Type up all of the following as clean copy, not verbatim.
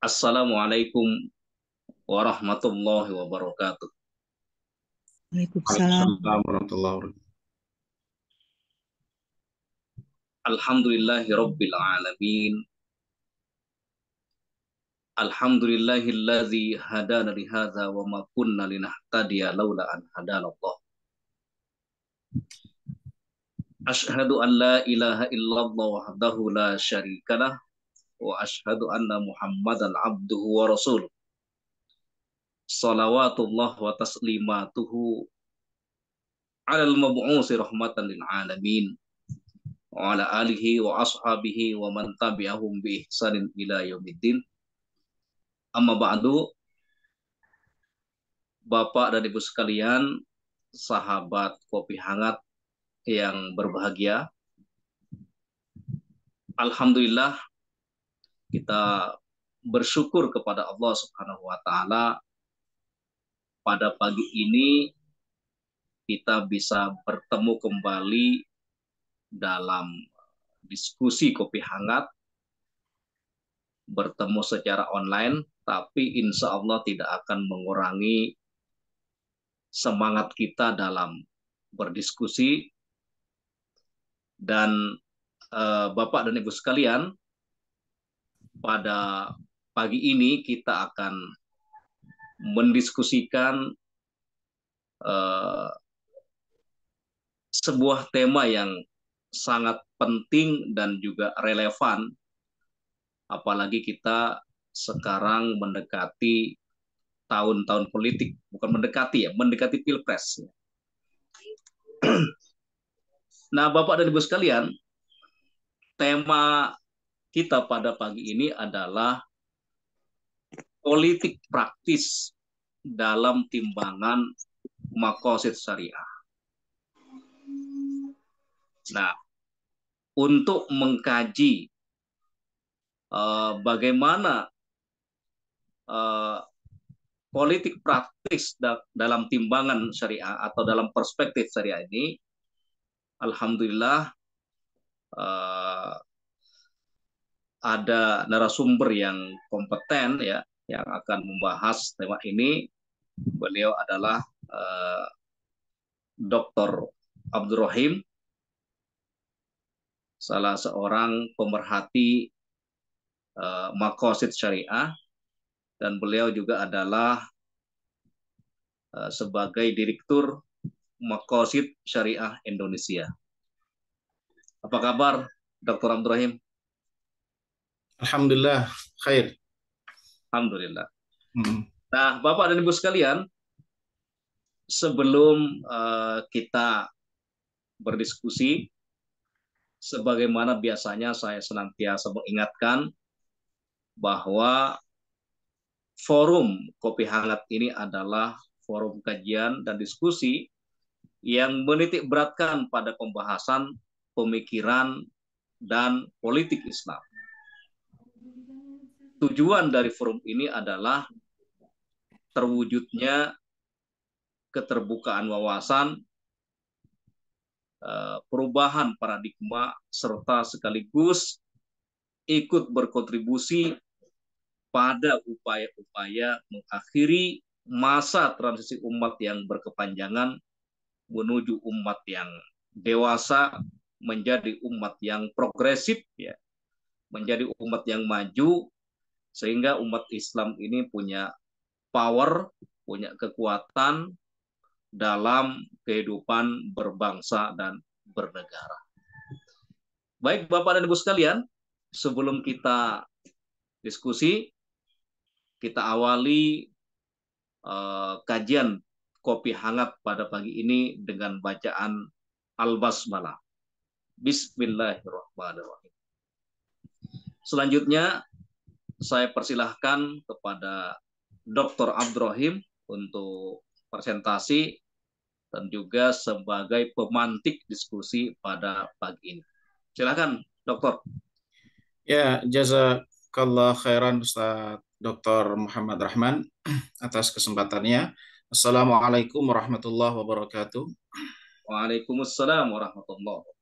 Assalamualaikum warahmatullahi wabarakatuh. Waalaikumsalam. Waalaikumsalam warahmatullahi wabarakatuh. Alhamdulillahi rabbil alamin. Alhamdulillahilladzi hadana li hadza wa ma kunna linahtadiya laula an hadanallah. Asyhadu an la ilaha illallah wahdahu la syarikalah wa asyhadu anna Muhammadan abduhu wa rasuluh. Salawatullah wa taslimatuhu alal mab'usi rahmatan lil alamin wa ala alihi wa ashabihi wa man tabi'ahum bi ihsanin ila yaumiddin. Amma ba'du, Bapak dan Ibu sekalian, sahabat kopi hangat yang berbahagia. Alhamdulillah kita bersyukur kepada Allah Subhanahu wa taala pada pagi ini kita bisa bertemu kembali dalam diskusi kopi hangat, bertemu secara online, tapi insya Allah tidak akan mengurangi semangat kita dalam berdiskusi. Dan Bapak dan Ibu sekalian, pada pagi ini kita akan mendiskusikan sebuah tema yang sangat penting dan juga relevan, apalagi kita sekarang mendekati tahun-tahun politik, bukan mendekati ya, mendekati pilpres. Nah, Bapak dan Ibu sekalian, tema kita pada pagi ini adalah politik praktis dalam timbangan maqasid syariah. Nah, untuk mengkaji bagaimana politik praktis dalam timbangan syariah atau dalam perspektif syariah ini, alhamdulillah ada narasumber yang kompeten ya yang akan membahas tema ini. Beliau adalah Dr. Abdul Rahim, salah seorang pemerhati maqasid syariah, dan beliau juga adalah sebagai direktur Maqasid Syariah Indonesia. Apa kabar, Dr. Abdul Rahim? Alhamdulillah, khair. Alhamdulillah. Nah, Bapak dan Ibu sekalian, sebelum kita berdiskusi, sebagaimana biasanya saya senantiasa mengingatkan bahwa forum Kopi Hangat ini adalah forum kajian dan diskusi yang menitik beratkan pada pembahasan pemikiran dan politik Islam. Tujuan dari forum ini adalah terwujudnya keterbukaan wawasan, perubahan paradigma, serta sekaligus ikut berkontribusi pada upaya-upaya mengakhiri masa transisi umat yang berkepanjangan menuju umat yang dewasa, menjadi umat yang progresif, ya, menjadi umat yang maju, sehingga umat Islam ini punya power, punya kekuatan dalam kehidupan berbangsa dan bernegara. Baik, Bapak dan Ibu sekalian, sebelum kita diskusi, kita awali kajian kopi hangat pada pagi ini dengan bacaan Al-Basmalah. Bismillahirrahmanirrahim. Selanjutnya, saya persilahkan kepada Dr. Abdul Rahim untuk presentasi dan juga sebagai pemantik diskusi pada pagi ini. Silakan, Dokter. Ya, jazakallah khairan Ustaz Dr. Muhammad Rahman atas kesempatannya. Assalamualaikum warahmatullahi wabarakatuh. Waalaikumsalam warahmatullahi wabarakatuh.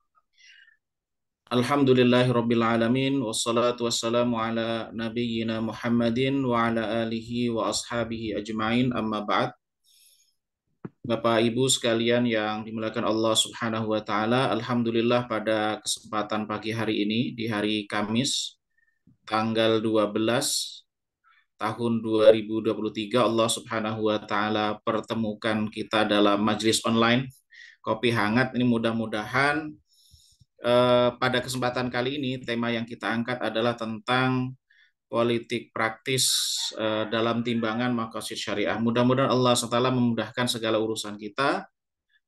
Alhamdulillahirabbil alamin wassalatu wassalamu ala nabiyyina Muhammadin wa ala alihi wa ashabihi ajmain amma ba'd. Bapak Ibu sekalian yang dimuliakan Allah Subhanahu wa taala, alhamdulillah pada kesempatan pagi hari ini di hari Kamis tanggal 12 tahun 2023 Allah Subhanahu wa taala pertemukan kita dalam majelis online Kopi Hangat ini. Mudah-mudahan pada kesempatan kali ini tema yang kita angkat adalah tentang politik praktis dalam timbangan maqasid syariah. Mudah-mudahan Allah SWT memudahkan segala urusan kita,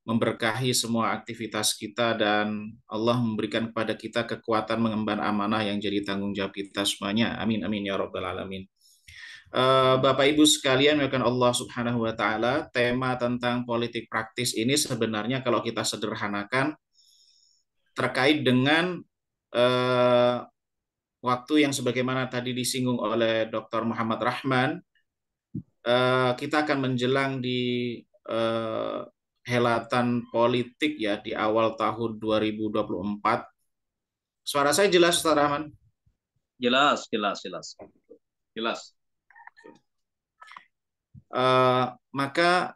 memberkahi semua aktivitas kita, dan Allah memberikan kepada kita kekuatan mengemban amanah yang jadi tanggung jawab kita semuanya. Amin amin ya rabbal alamin. Bapak Ibu sekalian, ya kan Allah Subhanahu wa taala, tema tentang politik praktis ini sebenarnya kalau kita sederhanakan terkait dengan waktu yang sebagaimana tadi disinggung oleh Dr. Muhammad Rahman, kita akan menjelang di helatan politik ya di awal tahun 2024. Suara saya jelas, Ustaz Rahman? Jelas. Maka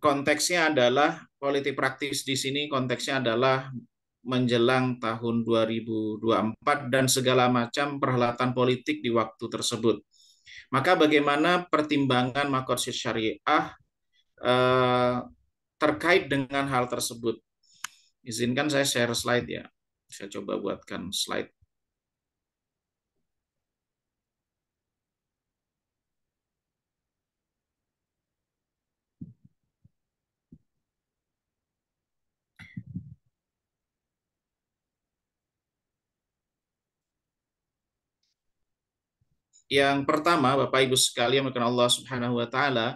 konteksnya adalah politik praktis di sini, konteksnya adalah menjelang tahun 2024 dan segala macam perhelatan politik di waktu tersebut. Maka bagaimana pertimbangan maqasid syariah terkait dengan hal tersebut? Izinkan saya share slide ya. Saya coba buatkan slide. Yang pertama, Bapak Ibu sekalian, karena Allah Subhanahu wa taala,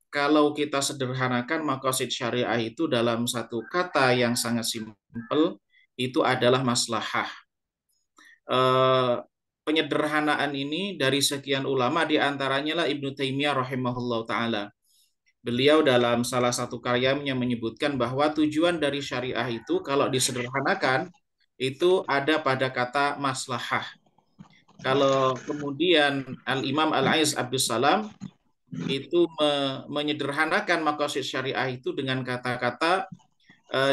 kalau kita sederhanakan maqasid syariah itu dalam satu kata yang sangat simpel, itu adalah maslahah. Penyederhanaan ini dari sekian ulama, diantaranya lah Ibnu Taimiyah rahimahullah taala. Beliau dalam salah satu karyanya menyebutkan bahwa tujuan dari syariah itu kalau disederhanakan itu ada pada kata maslahah. Kalau kemudian Al-Imam Al-Aiz Abdus Salam itu menyederhanakan maqasid syariah itu dengan kata-kata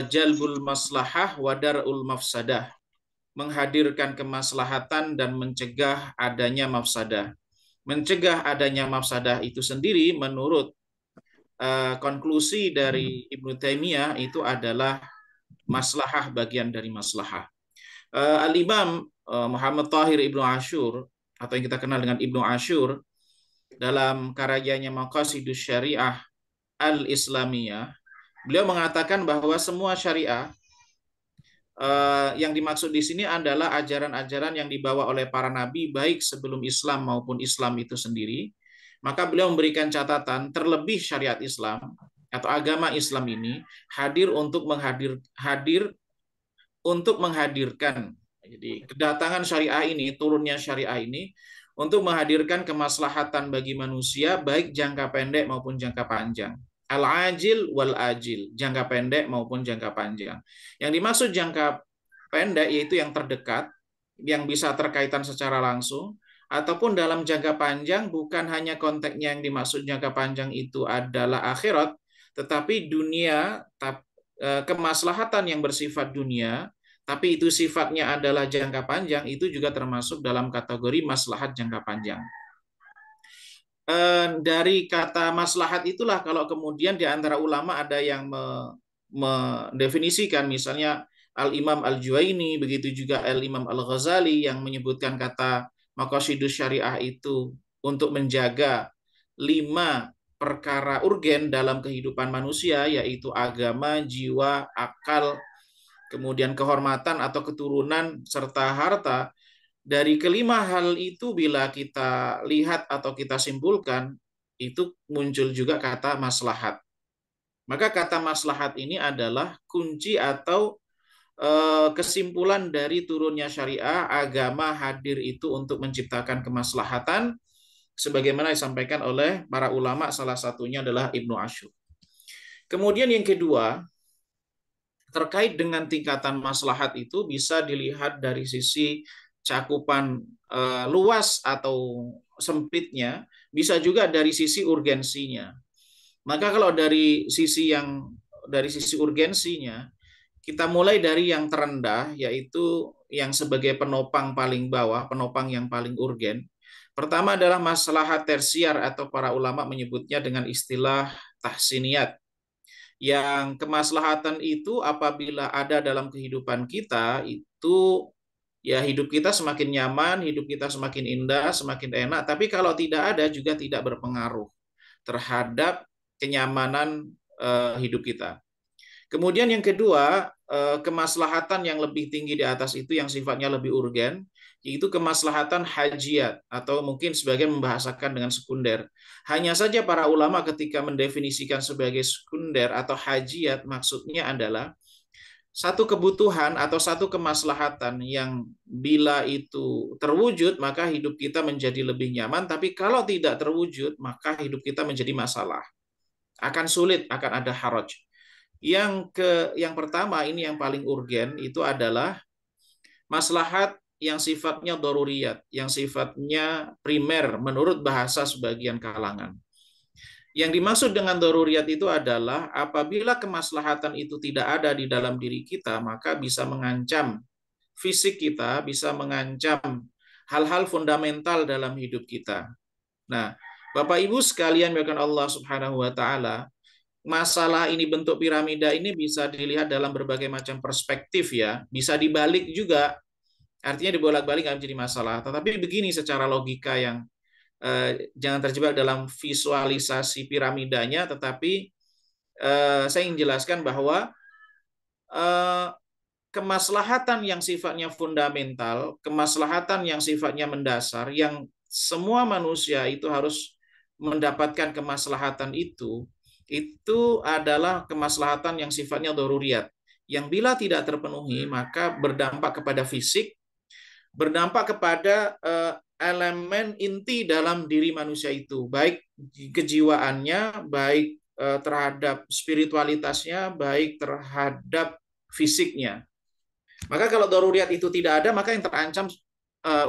jalbul maslahah wa dar'ul mafsadah, menghadirkan kemaslahatan dan mencegah adanya mafsadah. Mencegah adanya mafsadah itu sendiri menurut konklusi dari Ibnu Taimiyah itu adalah maslahah, bagian dari maslahah. Al-Imam Muhammad Tahir Ibnu Ashur, atau yang kita kenal dengan Ibnu Ashur, dalam karyanya Maqasidus Syariah Al-Islamiyah, beliau mengatakan bahwa semua syariah yang dimaksud di sini adalah ajaran-ajaran yang dibawa oleh para nabi baik sebelum Islam maupun Islam itu sendiri. Maka beliau memberikan catatan, terlebih syariat Islam atau agama Islam ini hadir untuk menghadirkan. Jadi kedatangan syariah ini, turunnya syariah ini untuk menghadirkan kemaslahatan bagi manusia baik jangka pendek maupun jangka panjang. Al-ajil wal ajil, jangka pendek maupun jangka panjang. Yang dimaksud jangka pendek yaitu yang terdekat, yang bisa terkaitan secara langsung, ataupun dalam jangka panjang bukan hanya konteksnya yang dimaksud jangka panjang itu adalah akhirat, tetapi dunia, kemaslahatan yang bersifat dunia, tapi itu sifatnya adalah jangka panjang, itu juga termasuk dalam kategori maslahat jangka panjang. Dari kata maslahat itulah kalau kemudian di antara ulama ada yang mendefinisikan, misalnya Al-Imam Al-Juwaini, begitu juga Al-Imam Al-Ghazali yang menyebutkan kata maqasidus syariah itu untuk menjaga 5 perkara urgen dalam kehidupan manusia, yaitu agama, jiwa, akal, kemudian kehormatan atau keturunan, serta harta. Dari kelima hal itu bila kita lihat atau kita simpulkan, itu muncul juga kata maslahat. Maka kata maslahat ini adalah kunci atau kesimpulan dari turunnya syariah. Agama hadir itu untuk menciptakan kemaslahatan, sebagaimana disampaikan oleh para ulama, salah satunya adalah Ibnu Ashur. Kemudian yang kedua, terkait dengan tingkatan maslahat itu bisa dilihat dari sisi cakupan luas atau sempitnya, bisa juga dari sisi urgensinya. Maka kalau dari sisi urgensinya, kita mulai dari yang terendah, yaitu yang sebagai penopang paling bawah, penopang yang paling urgen. Pertama adalah maslahat tersiar atau para ulama menyebutnya dengan istilah tahsiniyat. Yang kemaslahatan itu apabila ada dalam kehidupan kita, itu ya hidup kita semakin nyaman, hidup kita semakin indah, semakin enak. Tapi kalau tidak ada juga tidak berpengaruh terhadap kenyamanan hidup kita. Kemudian yang kedua, kemaslahatan yang lebih tinggi di atas itu yang sifatnya lebih urgen, yaitu kemaslahatan hajiat atau mungkin sebagian membahasakan dengan sekunder. Hanya saja para ulama ketika mendefinisikan sebagai sekunder atau hajiat maksudnya adalah satu kebutuhan atau satu kemaslahatan yang bila itu terwujud maka hidup kita menjadi lebih nyaman, tapi kalau tidak terwujud maka hidup kita menjadi masalah. Akan sulit, akan ada haraj. Yang pertama ini yang paling urgen itu adalah maslahat yang sifatnya daruriyat, yang sifatnya primer menurut bahasa sebagian kalangan. Yang dimaksud dengan daruriyat itu adalah apabila kemaslahatan itu tidak ada di dalam diri kita, maka bisa mengancam fisik kita, bisa mengancam hal-hal fundamental dalam hidup kita. Nah, Bapak Ibu sekalian yang Allah Subhanahu wa taala, masalah ini bentuk piramida ini bisa dilihat dalam berbagai macam perspektif ya. Bisa dibalik juga, artinya dibolak-balik nggak menjadi masalah. Tetapi begini secara logika yang jangan terjebak dalam visualisasi piramidanya, tetapi saya ingin jelaskan bahwa kemaslahatan yang sifatnya fundamental, kemaslahatan yang sifatnya mendasar, yang semua manusia itu harus mendapatkan kemaslahatan itu adalah kemaslahatan yang sifatnya daruriyat. Yang bila tidak terpenuhi, maka berdampak kepada fisik, berdampak kepada elemen inti dalam diri manusia itu, baik kejiwaannya, baik terhadap spiritualitasnya, baik terhadap fisiknya. Maka kalau daruriyat itu tidak ada, maka yang terancam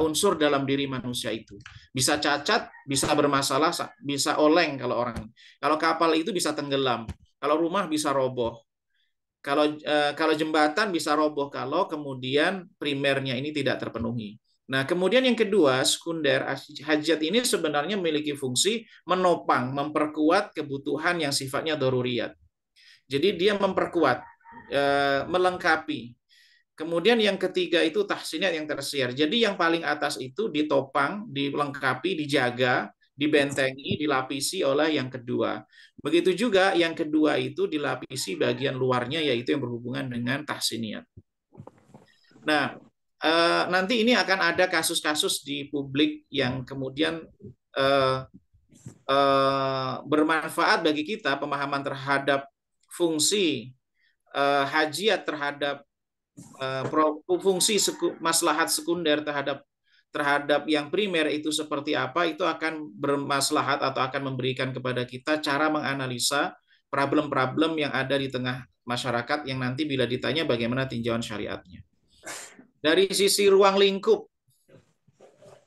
unsur dalam diri manusia itu. Bisa cacat, bisa bermasalah, bisa oleng kalau orang. Kalau kapal itu bisa tenggelam, kalau rumah bisa roboh. Kalau jembatan bisa roboh kalau kemudian primernya ini tidak terpenuhi. Nah, kemudian yang kedua, sekunder, hajat ini sebenarnya memiliki fungsi menopang, memperkuat kebutuhan yang sifatnya daruriyat. Jadi dia memperkuat, melengkapi. Kemudian yang ketiga itu tahsiniyat yang tersier. Jadi yang paling atas itu ditopang, dilengkapi, dijaga, dibentengi, dilapisi oleh yang kedua. Begitu juga yang kedua itu dilapisi bagian luarnya, yaitu yang berhubungan dengan tahsiniyat. Nah, nanti ini akan ada kasus-kasus di publik yang kemudian bermanfaat bagi kita, pemahaman terhadap fungsi hajiat terhadap fungsi maslahat sekunder terhadap yang primer itu seperti apa, itu akan bermaslahat atau akan memberikan kepada kita cara menganalisa problem-problem yang ada di tengah masyarakat yang nanti bila ditanya bagaimana tinjauan syariatnya. Dari sisi ruang lingkup,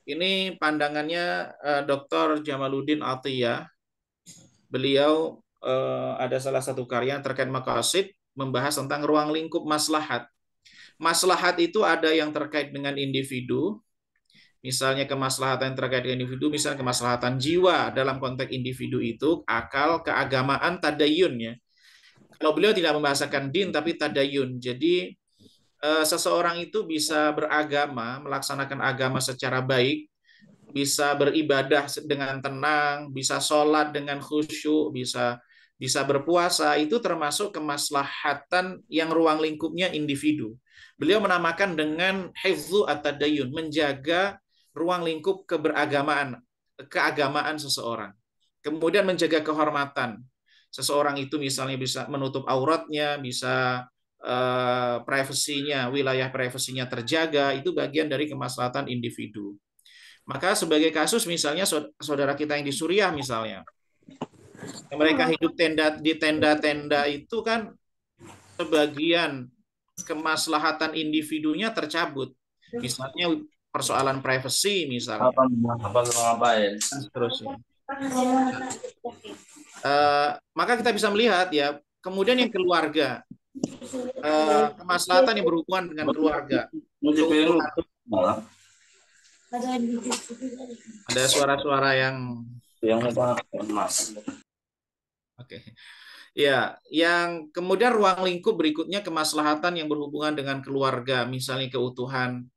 ini pandangannya Dr. Jamaluddin Atiyah. Beliau ada salah satu karya terkait maqasid membahas tentang ruang lingkup maslahat. Maslahat itu ada yang terkait dengan individu, misalnya kemaslahatan yang terkait dengan individu, misalnya kemaslahatan jiwa dalam konteks individu itu, akal, keagamaan, tadayun ya. Kalau beliau tidak membahasakan din tapi tadayun. Jadi seseorang itu bisa beragama, melaksanakan agama secara baik, bisa beribadah dengan tenang, bisa sholat dengan khusyuk, bisa berpuasa, itu termasuk kemaslahatan yang ruang lingkupnya individu. Beliau menamakan dengan hifdzu at-tadayyun, menjaga ruang lingkup keagamaan seseorang. Kemudian menjaga kehormatan. Seseorang itu misalnya bisa menutup auratnya, bisa privasinya, wilayah privasinya terjaga, itu bagian dari kemaslahatan individu. Maka sebagai kasus misalnya saudara kita yang di Suriah misalnya, mereka hidup di tenda-tenda itu kan sebagian kemaslahatan individunya tercabut. Misalnya persoalan privasi misalnya, ngapain? dan seterusnya. Maka kita bisa melihat ya, kemudian yang keluarga, kemaslahatan yang berhubungan dengan keluarga. Ada suara-suara yang Mas. oke. Ya, yang kemudian ruang lingkup berikutnya kemaslahatan yang berhubungan dengan keluarga, misalnya keutuhan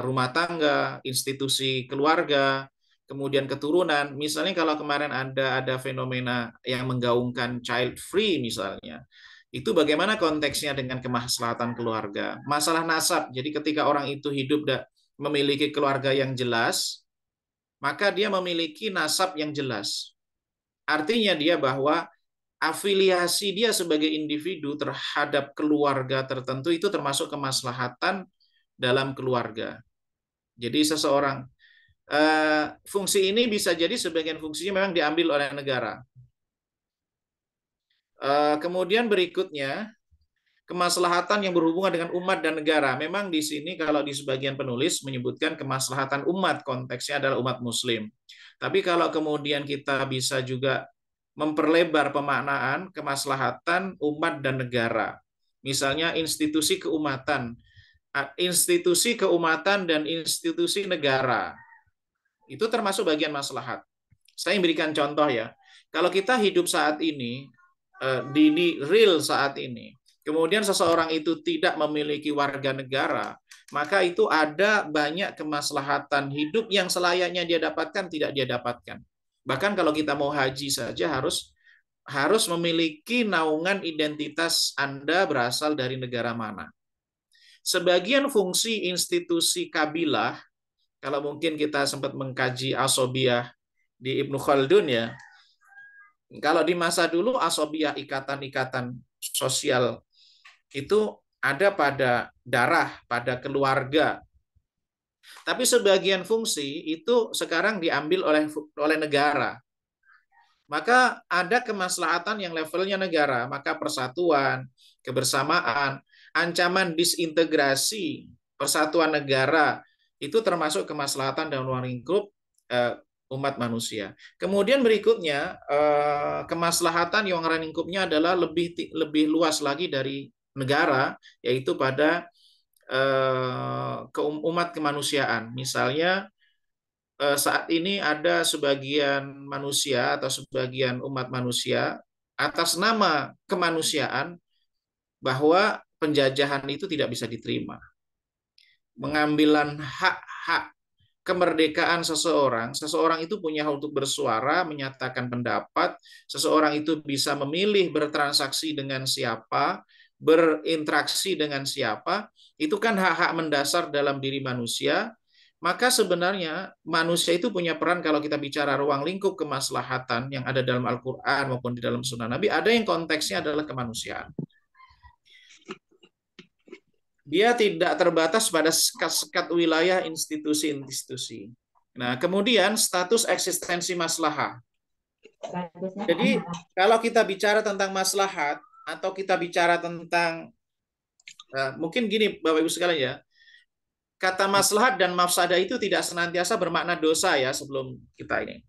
rumah tangga, institusi keluarga, kemudian keturunan. Misalnya kalau kemarin ada fenomena yang menggaungkan child free misalnya, itu bagaimana konteksnya dengan kemaslahatan keluarga? Masalah nasab. Jadi ketika orang itu hidup memiliki keluarga yang jelas, maka dia memiliki nasab yang jelas. Artinya dia bahwa afiliasi dia sebagai individu terhadap keluarga tertentu itu termasuk kemaslahatan dalam keluarga. Jadi seseorang, fungsi ini bisa jadi sebagian fungsinya memang diambil oleh negara. Kemudian berikutnya, kemaslahatan yang berhubungan dengan umat dan negara. Memang di sini kalau di sebagian penulis menyebutkan kemaslahatan umat, konteksnya adalah umat muslim. Tapi kalau kemudian kita bisa juga memperlebar pemaknaan kemaslahatan umat dan negara. Misalnya institusi keumatan dan institusi negara. Itu termasuk bagian maslahat. Saya berikan contoh ya. Kalau kita hidup saat ini, di real saat ini, kemudian seseorang itu tidak memiliki warga negara, maka itu ada banyak kemaslahatan hidup yang selayaknya dia dapatkan tidak dia dapatkan. Bahkan kalau kita mau haji saja harus memiliki naungan identitas Anda berasal dari negara mana. Sebagian fungsi institusi kabilah, kalau mungkin kita sempat mengkaji asobiyah di Ibnu Khaldun ya, kalau di masa dulu asobiyah, ikatan-ikatan sosial itu ada pada darah, pada keluarga. Tapi sebagian fungsi itu sekarang diambil oleh negara. Maka ada kemaslahatan yang levelnya negara, maka persatuan, kebersamaan, ancaman disintegrasi persatuan negara itu termasuk kemaslahatan dalam ruang lingkup umat manusia. Kemudian berikutnya kemaslahatan yang ruang lingkupnya adalah lebih luas lagi dari negara, yaitu pada umat kemanusiaan. Misalnya saat ini ada sebagian manusia atau sebagian umat manusia atas nama kemanusiaan bahwa penjajahan itu tidak bisa diterima. Pengambilan hak-hak kemerdekaan seseorang itu punya hak untuk bersuara, menyatakan pendapat, seseorang itu bisa memilih bertransaksi dengan siapa, berinteraksi dengan siapa, itu kan hak-hak mendasar dalam diri manusia. Maka sebenarnya manusia itu punya peran kalau kita bicara ruang lingkup kemaslahatan yang ada dalam Al-Quran maupun di dalam Sunnah Nabi, ada yang konteksnya adalah kemanusiaan. Dia tidak terbatas pada sekat wilayah institusi-institusi. Nah, kemudian status eksistensi maslahah. Jadi kalau kita bicara tentang maslahat atau kita bicara tentang mungkin gini Bapak Ibu sekalian ya, kata maslahat dan mafsadah itu tidak senantiasa bermakna dosa ya sebelum kita ini.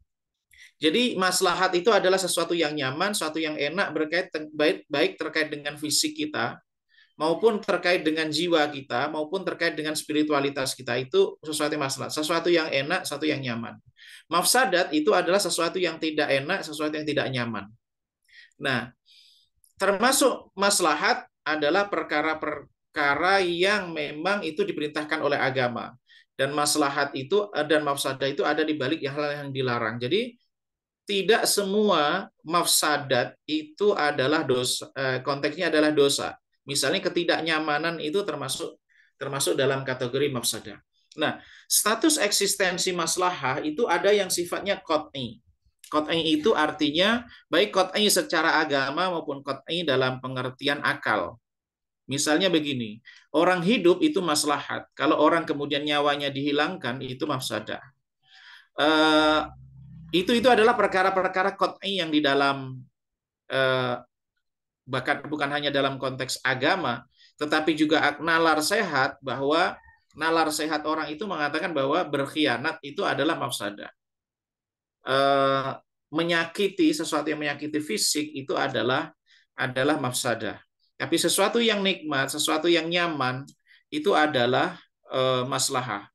Jadi maslahat itu adalah sesuatu yang nyaman, sesuatu yang enak baik terkait dengan fisik kita maupun terkait dengan jiwa kita maupun terkait dengan spiritualitas kita, itu sesuatu yang maslahat, sesuatu yang enak, sesuatu yang nyaman. Mafsadat itu adalah sesuatu yang tidak enak, sesuatu yang tidak nyaman. Nah, termasuk maslahat adalah perkara yang memang itu diperintahkan oleh agama, dan maslahat itu dan mafsadah itu ada di balik hal yang dilarang. Jadi tidak semua mafsadat itu adalah dosa, konteksnya adalah dosa. Misalnya ketidaknyamanan itu termasuk dalam kategori mafsadah. Nah, status eksistensi maslahah itu ada yang sifatnya qat'i. Qat'i itu artinya baik qat'i secara agama maupun qat'i dalam pengertian akal. Misalnya begini, orang hidup itu maslahat. Kalau orang kemudian nyawanya dihilangkan, itu mafsadah. Itu adalah perkara-perkara qat'i yang di dalam bahkan bukan hanya dalam konteks agama, tetapi juga nalar sehat, bahwa nalar sehat orang itu mengatakan bahwa berkhianat itu adalah mafsadah. Menyakiti, sesuatu yang menyakiti fisik itu adalah mafsadah. Tapi sesuatu yang nikmat, sesuatu yang nyaman itu adalah maslahah.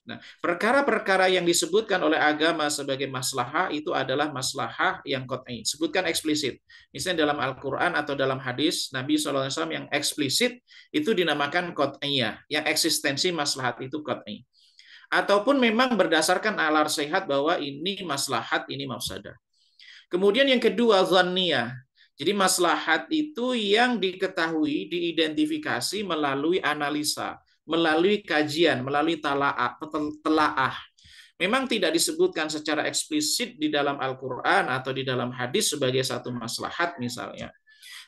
Nah, perkara-perkara yang disebutkan oleh agama sebagai maslahah itu adalah maslahah yang qat'i, sebutkan eksplisit. Misalnya dalam Al-Quran atau dalam hadis Nabi SAW yang eksplisit itu dinamakan qat'iyah, yang eksistensi maslahat itu qat'i. Ataupun memang berdasarkan nalar sehat bahwa ini maslahat, ini mafsadah. Kemudian yang kedua, dhanniyah. Jadi maslahat itu yang diketahui, diidentifikasi melalui analisa, melalui kajian, melalui telaah. Memang tidak disebutkan secara eksplisit di dalam Al-Quran atau di dalam hadis sebagai satu maslahat misalnya.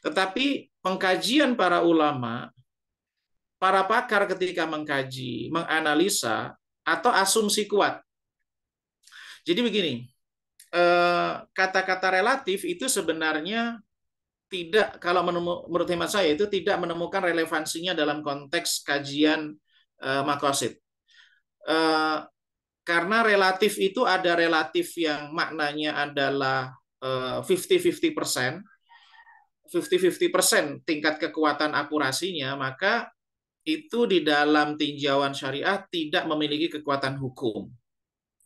Tetapi pengkajian para ulama, para pakar ketika mengkaji, menganalisa, atau asumsi kuat. Jadi begini, kata-kata relatif itu sebenarnya tidak, kalau menurut hemat saya itu tidak menemukan relevansinya dalam konteks kajian maqasid. Karena relatif itu ada relatif yang maknanya adalah 50-50%, 50-50% tingkat kekuatan akurasinya, maka itu di dalam tinjauan syariah tidak memiliki kekuatan hukum.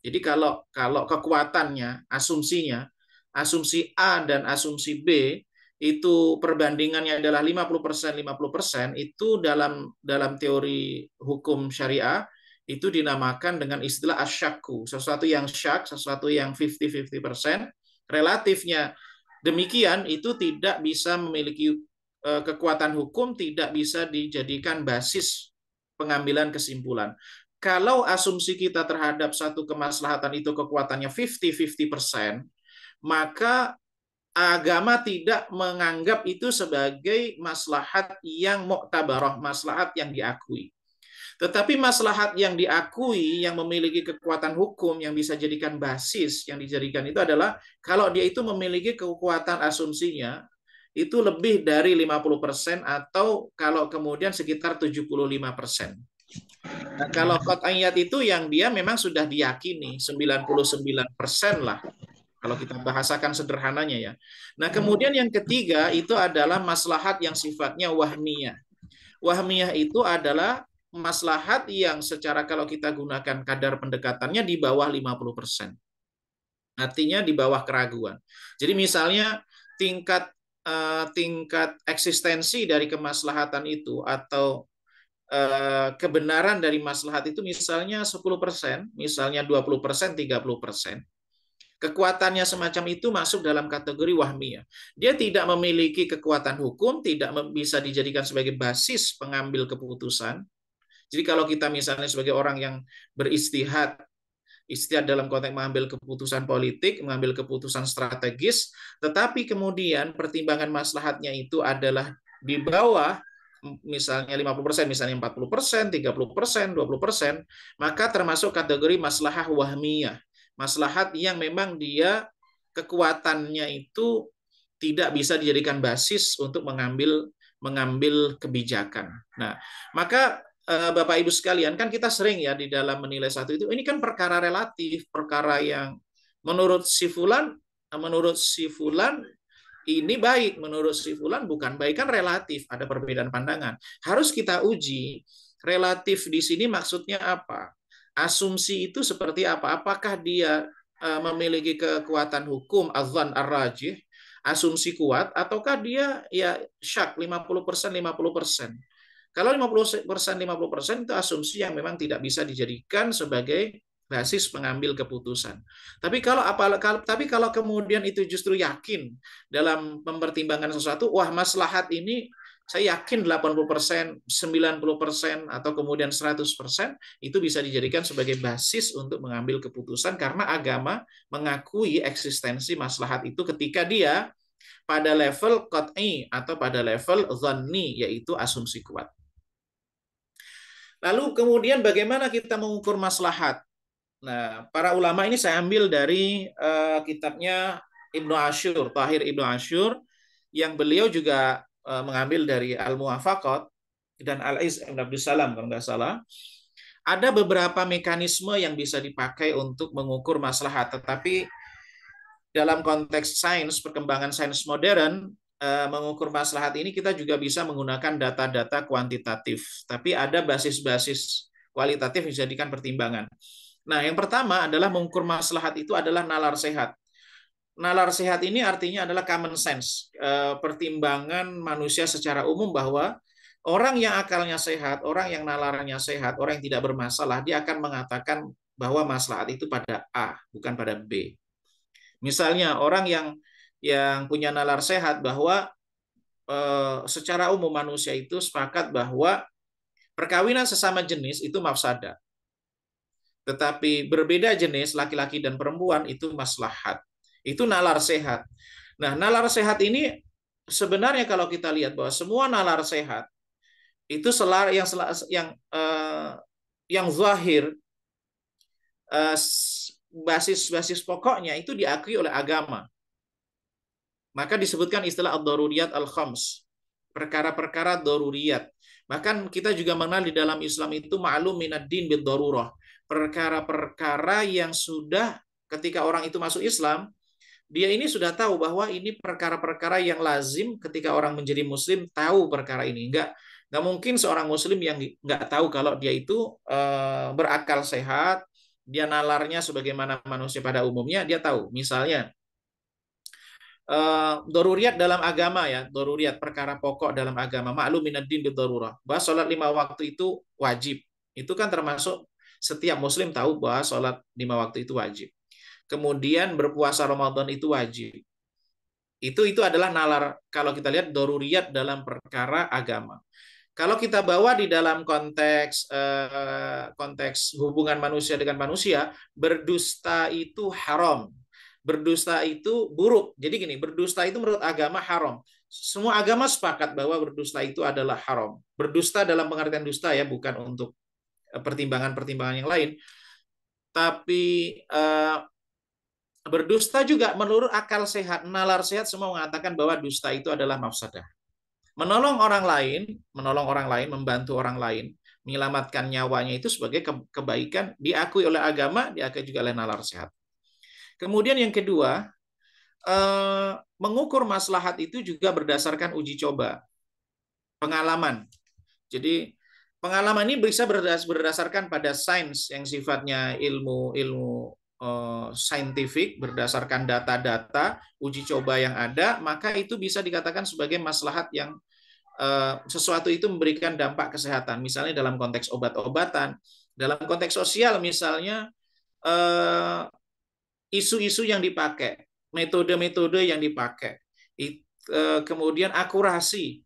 Jadi kalau kekuatannya, asumsinya, asumsi A dan asumsi B itu perbandingannya adalah 50%, 50%, itu dalam teori hukum syariah itu dinamakan dengan istilah asyakku, sesuatu yang syak, sesuatu yang 50-50%, relatifnya demikian itu tidak bisa memiliki kekuatan hukum, tidak bisa dijadikan basis pengambilan kesimpulan. Kalau asumsi kita terhadap satu kemaslahatan itu kekuatannya 50-50%, maka agama tidak menganggap itu sebagai maslahat yang mu'tabarah, maslahat yang diakui. Tetapi maslahat yang diakui, yang memiliki kekuatan hukum, yang bisa jadikan basis, yang dijadikan itu adalah kalau dia itu memiliki kekuatan asumsinya, itu lebih dari 50% atau kalau kemudian sekitar 75%. Nah, kalau qat'iyat itu yang dia memang sudah diyakini 99% lah. Kalau kita bahasakan sederhananya ya. Nah, kemudian yang ketiga itu adalah maslahat yang sifatnya wahmiyah. Wahmiyah itu adalah maslahat yang secara kalau kita gunakan kadar pendekatannya di bawah 50%. Artinya di bawah keraguan. Jadi misalnya tingkat eksistensi dari kemaslahatan itu atau kebenaran dari maslahat itu misalnya 10%, misalnya 20%, 30%. Kekuatannya semacam itu masuk dalam kategori wahmiyah. Dia tidak memiliki kekuatan hukum, tidak bisa dijadikan sebagai basis pengambil keputusan. Jadi kalau kita misalnya sebagai orang yang beristihad, istihad dalam konteks mengambil keputusan politik, mengambil keputusan strategis, tetapi kemudian pertimbangan maslahatnya itu adalah di bawah misalnya 50%, misalnya 40%, 30%, 20%, maka termasuk kategori maslahah wahmiyah. Maslahat yang memang dia kekuatannya itu tidak bisa dijadikan basis untuk mengambil kebijakan. Nah, maka Bapak Ibu sekalian, kan kita sering ya di dalam menilai satu itu, ini kan perkara relatif, perkara yang menurut si fulan ini baik, menurut si fulan bukan baik, kan relatif, ada perbedaan pandangan. Harus kita uji relatif di sini maksudnya apa? Asumsi itu seperti apa? Apakah dia memiliki kekuatan hukum adzan ar-rajih, asumsi kuat, ataukah dia ya syak 50%, 50%? Kalau 50%, 50% itu asumsi yang memang tidak bisa dijadikan sebagai basis pengambil keputusan. Tapi kalau kemudian itu justru yakin dalam mempertimbangkan sesuatu, wah maslahat ini saya yakin 80%, 90% atau kemudian 100% itu bisa dijadikan sebagai basis untuk mengambil keputusan karena agama mengakui eksistensi maslahat itu ketika dia pada level qat'i atau pada level dhanni, yaitu asumsi kuat. Lalu kemudian bagaimana kita mengukur maslahat? Nah, para ulama ini saya ambil dari kitabnya Ibnu Ashur, Tahir Ibnu Ashur, yang beliau juga mengambil dari Al-Muwafaqat dan Al-Iz Ibn Abdus Salam kalau nggak salah, ada beberapa mekanisme yang bisa dipakai untuk mengukur maslahat, tetapi dalam konteks sains, perkembangan sains modern, mengukur maslahat ini kita juga bisa menggunakan data-data kuantitatif, tapi ada basis-basis kualitatif yang dijadikan pertimbangan. Nah, yang pertama adalah mengukur maslahat itu adalah nalar sehat. Nalar sehat ini artinya adalah common sense, pertimbangan manusia secara umum bahwa orang yang akalnya sehat, orang yang nalarnya sehat, orang yang tidak bermasalah, dia akan mengatakan bahwa maslahat itu pada A, bukan pada B. Misalnya orang yang punya nalar sehat bahwa secara umum manusia itu sepakat bahwa perkawinan sesama jenis itu mafsadah. Tetapi berbeda jenis laki-laki dan perempuan itu maslahat. Itu nalar sehat. Nah, nalar sehat ini sebenarnya kalau kita lihat bahwa semua nalar sehat itu yang zahir, basis-basis pokoknya itu diakui oleh agama. Maka disebutkan istilah ad-daruriyat al-khams, perkara-perkara daruriyat. Bahkan kita juga mengenal di dalam Islam itu ma'lum minad din bid-darurah, perkara-perkara yang sudah ketika orang itu masuk Islam, dia ini sudah tahu bahwa ini perkara-perkara yang lazim ketika orang menjadi muslim tahu perkara ini. Nggak mungkin seorang muslim yang nggak tahu kalau dia itu berakal sehat, dia nalarnya sebagaimana manusia pada umumnya, dia tahu. Misalnya, daruriyat dalam agama ya, daruriyat perkara pokok dalam agama, ma'lum minad din bid-darurah. Bahwa sholat 5 waktu itu wajib. Itu kan termasuk setiap muslim tahu bahwa sholat 5 waktu itu wajib. Kemudian berpuasa Ramadan itu wajib. Itu adalah nalar kalau kita lihat daruriyat dalam perkara agama. Kalau kita bawa di dalam konteks hubungan manusia dengan manusia, berdusta itu haram. Berdusta itu buruk. Jadi gini, berdusta itu menurut agama haram. Semua agama sepakat bahwa berdusta itu adalah haram. Berdusta dalam pengertian dusta ya, bukan untuk pertimbangan-pertimbangan yang lain. Tapi berdusta juga menurut akal sehat, nalar sehat semua mengatakan bahwa dusta itu adalah mafsadah. Menolong orang lain, membantu orang lain, menyelamatkan nyawanya itu sebagai kebaikan, diakui oleh agama, diakui juga oleh nalar sehat. Kemudian yang kedua, mengukur maslahat itu juga berdasarkan uji coba, pengalaman. Jadi pengalaman ini bisa berdasarkan pada sains yang sifatnya ilmu saintifik berdasarkan data-data uji coba yang ada, maka itu bisa dikatakan sebagai maslahat yang sesuatu itu memberikan dampak kesehatan. Misalnya dalam konteks obat-obatan, dalam konteks sosial misalnya isu-isu yang dipakai, metode-metode yang dipakai, kemudian akurasi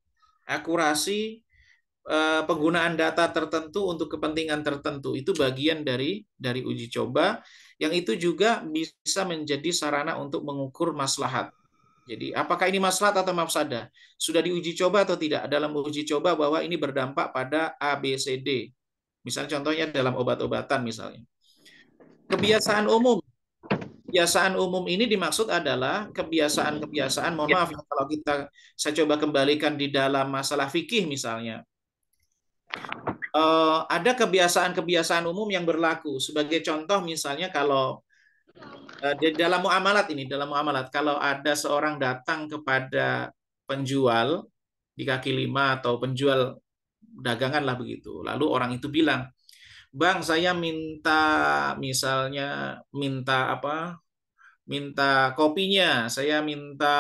penggunaan data tertentu untuk kepentingan tertentu itu bagian dari uji coba yang itu juga bisa menjadi sarana untuk mengukur maslahat. Jadi apakah ini maslahat atau mafsadah? Sudah diuji coba atau tidak? Dalam uji coba bahwa ini berdampak pada A, B, C, D. Misalnya contohnya dalam obat-obatan misalnya. Kebiasaan umum ini dimaksud adalah kebiasaan, mohon maaf kalau saya coba kembalikan di dalam masalah fikih misalnya. Ada kebiasaan umum yang berlaku. Sebagai contoh misalnya kalau dalam muamalat kalau ada seorang datang kepada penjual di kaki lima atau penjual dagangan lah begitu. Lalu orang itu bilang, "Bang, saya minta kopinya, saya minta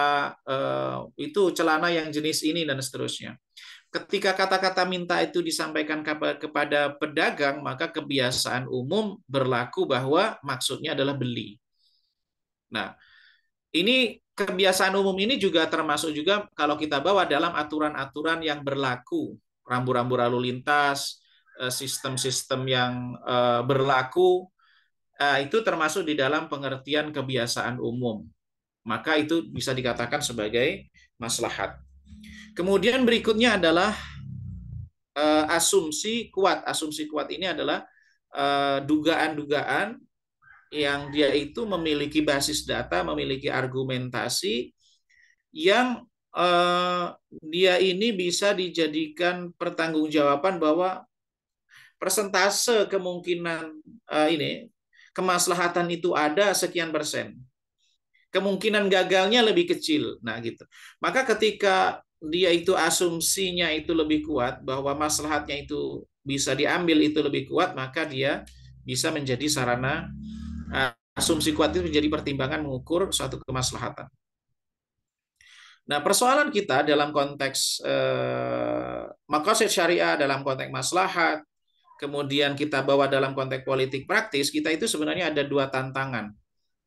itu celana yang jenis ini dan seterusnya." Ketika kata-kata minta itu disampaikan kepada pedagang, maka kebiasaan umum berlaku bahwa maksudnya adalah beli. Nah, ini kebiasaan umum ini juga termasuk juga kalau kita bawa dalam aturan-aturan yang berlaku, rambu-rambu lalu lintas, sistem-sistem yang berlaku, itu termasuk di dalam pengertian kebiasaan umum. Maka itu bisa dikatakan sebagai maslahat. Kemudian berikutnya adalah asumsi kuat. Asumsi kuat ini adalah dugaan-dugaan yang dia itu memiliki basis data, memiliki argumentasi yang dia ini bisa dijadikan pertanggungjawaban bahwa persentase kemungkinan ini kemaslahatan itu ada sekian persen. Kemungkinan gagalnya lebih kecil. Nah, gitu. Maka ketika dia itu asumsinya itu lebih kuat bahwa maslahatnya itu bisa diambil itu lebih kuat, maka dia bisa menjadi sarana asumsi kuat itu menjadi pertimbangan mengukur suatu kemaslahatan. Nah, persoalan kita dalam konteks maqasid syariah, dalam konteks maslahat, kemudian kita bawa dalam konteks politik praktis, kita itu sebenarnya ada dua tantangan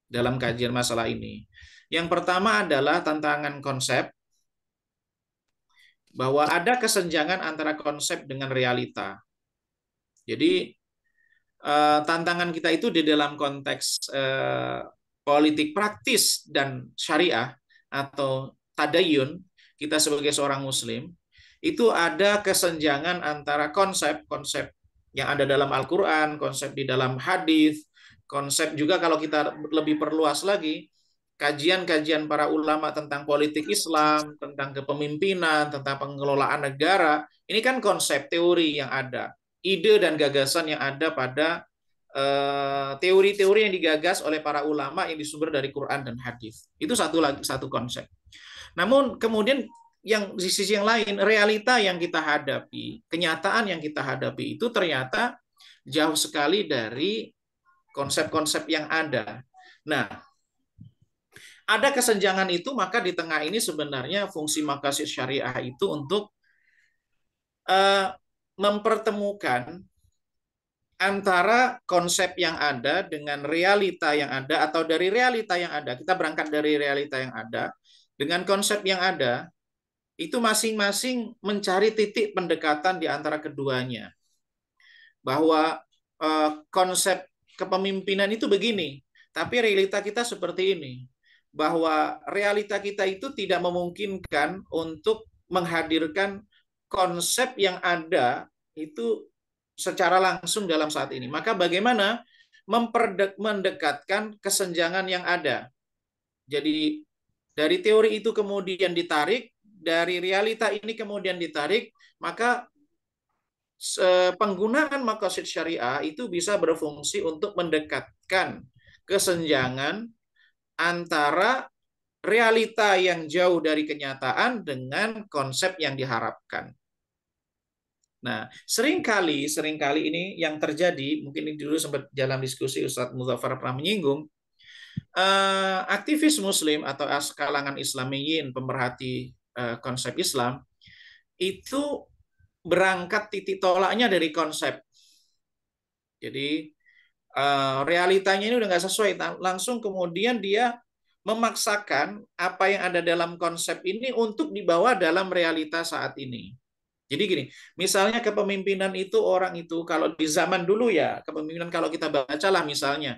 dalam kajian masalah ini. Yang pertama adalah tantangan konsep, bahwa ada kesenjangan antara konsep dengan realita. Jadi tantangan kita itu di dalam konteks politik praktis dan syariah atau tadayun, kita sebagai seorang muslim, itu ada kesenjangan antara konsep-konsep yang ada dalam Al-Quran, konsep di dalam hadis, konsep juga kalau kita lebih perluas lagi, kajian-kajian para ulama tentang politik Islam, tentang kepemimpinan, tentang pengelolaan negara, ini kan konsep teori yang ada, ide dan gagasan yang ada pada teori-teori yang digagas oleh para ulama yang disumber dari Quran dan hadis. Itu satu konsep. Namun kemudian yang di sisi yang lain, realita yang kita hadapi, kenyataan yang kita hadapi itu ternyata jauh sekali dari konsep-konsep yang ada. Nah, ada kesenjangan itu, maka di tengah ini sebenarnya fungsi maqasid syariah itu untuk mempertemukan antara konsep yang ada dengan realita yang ada, atau dari realita yang ada, kita berangkat dari realita yang ada, dengan konsep yang ada, itu masing-masing mencari titik pendekatan di antara keduanya. Bahwa konsep kepemimpinan itu begini, tapi realita kita seperti ini. Bahwa realita kita itu tidak memungkinkan untuk menghadirkan konsep yang ada itu secara langsung dalam saat ini. Maka bagaimana mendekatkan kesenjangan yang ada. Jadi dari teori itu kemudian ditarik, dari realita ini kemudian ditarik, maka penggunaan maqasid syariah itu bisa berfungsi untuk mendekatkan kesenjangan antara realita yang jauh dari kenyataan dengan konsep yang diharapkan. Nah, seringkali ini yang terjadi, mungkin ini dulu sempat dalam diskusi Ustadz Muzaffar pernah menyinggung, aktivis Muslim atau kalangan Islamiyin, pemerhati konsep Islam, itu berangkat titik tolaknya dari konsep. Jadi realitanya ini udah nggak sesuai, langsung kemudian dia memaksakan apa yang ada dalam konsep ini untuk dibawa dalam realita saat ini. Jadi gini, misalnya kepemimpinan itu orang itu kalau di zaman dulu ya, kepemimpinan kalau kita bacalah misalnya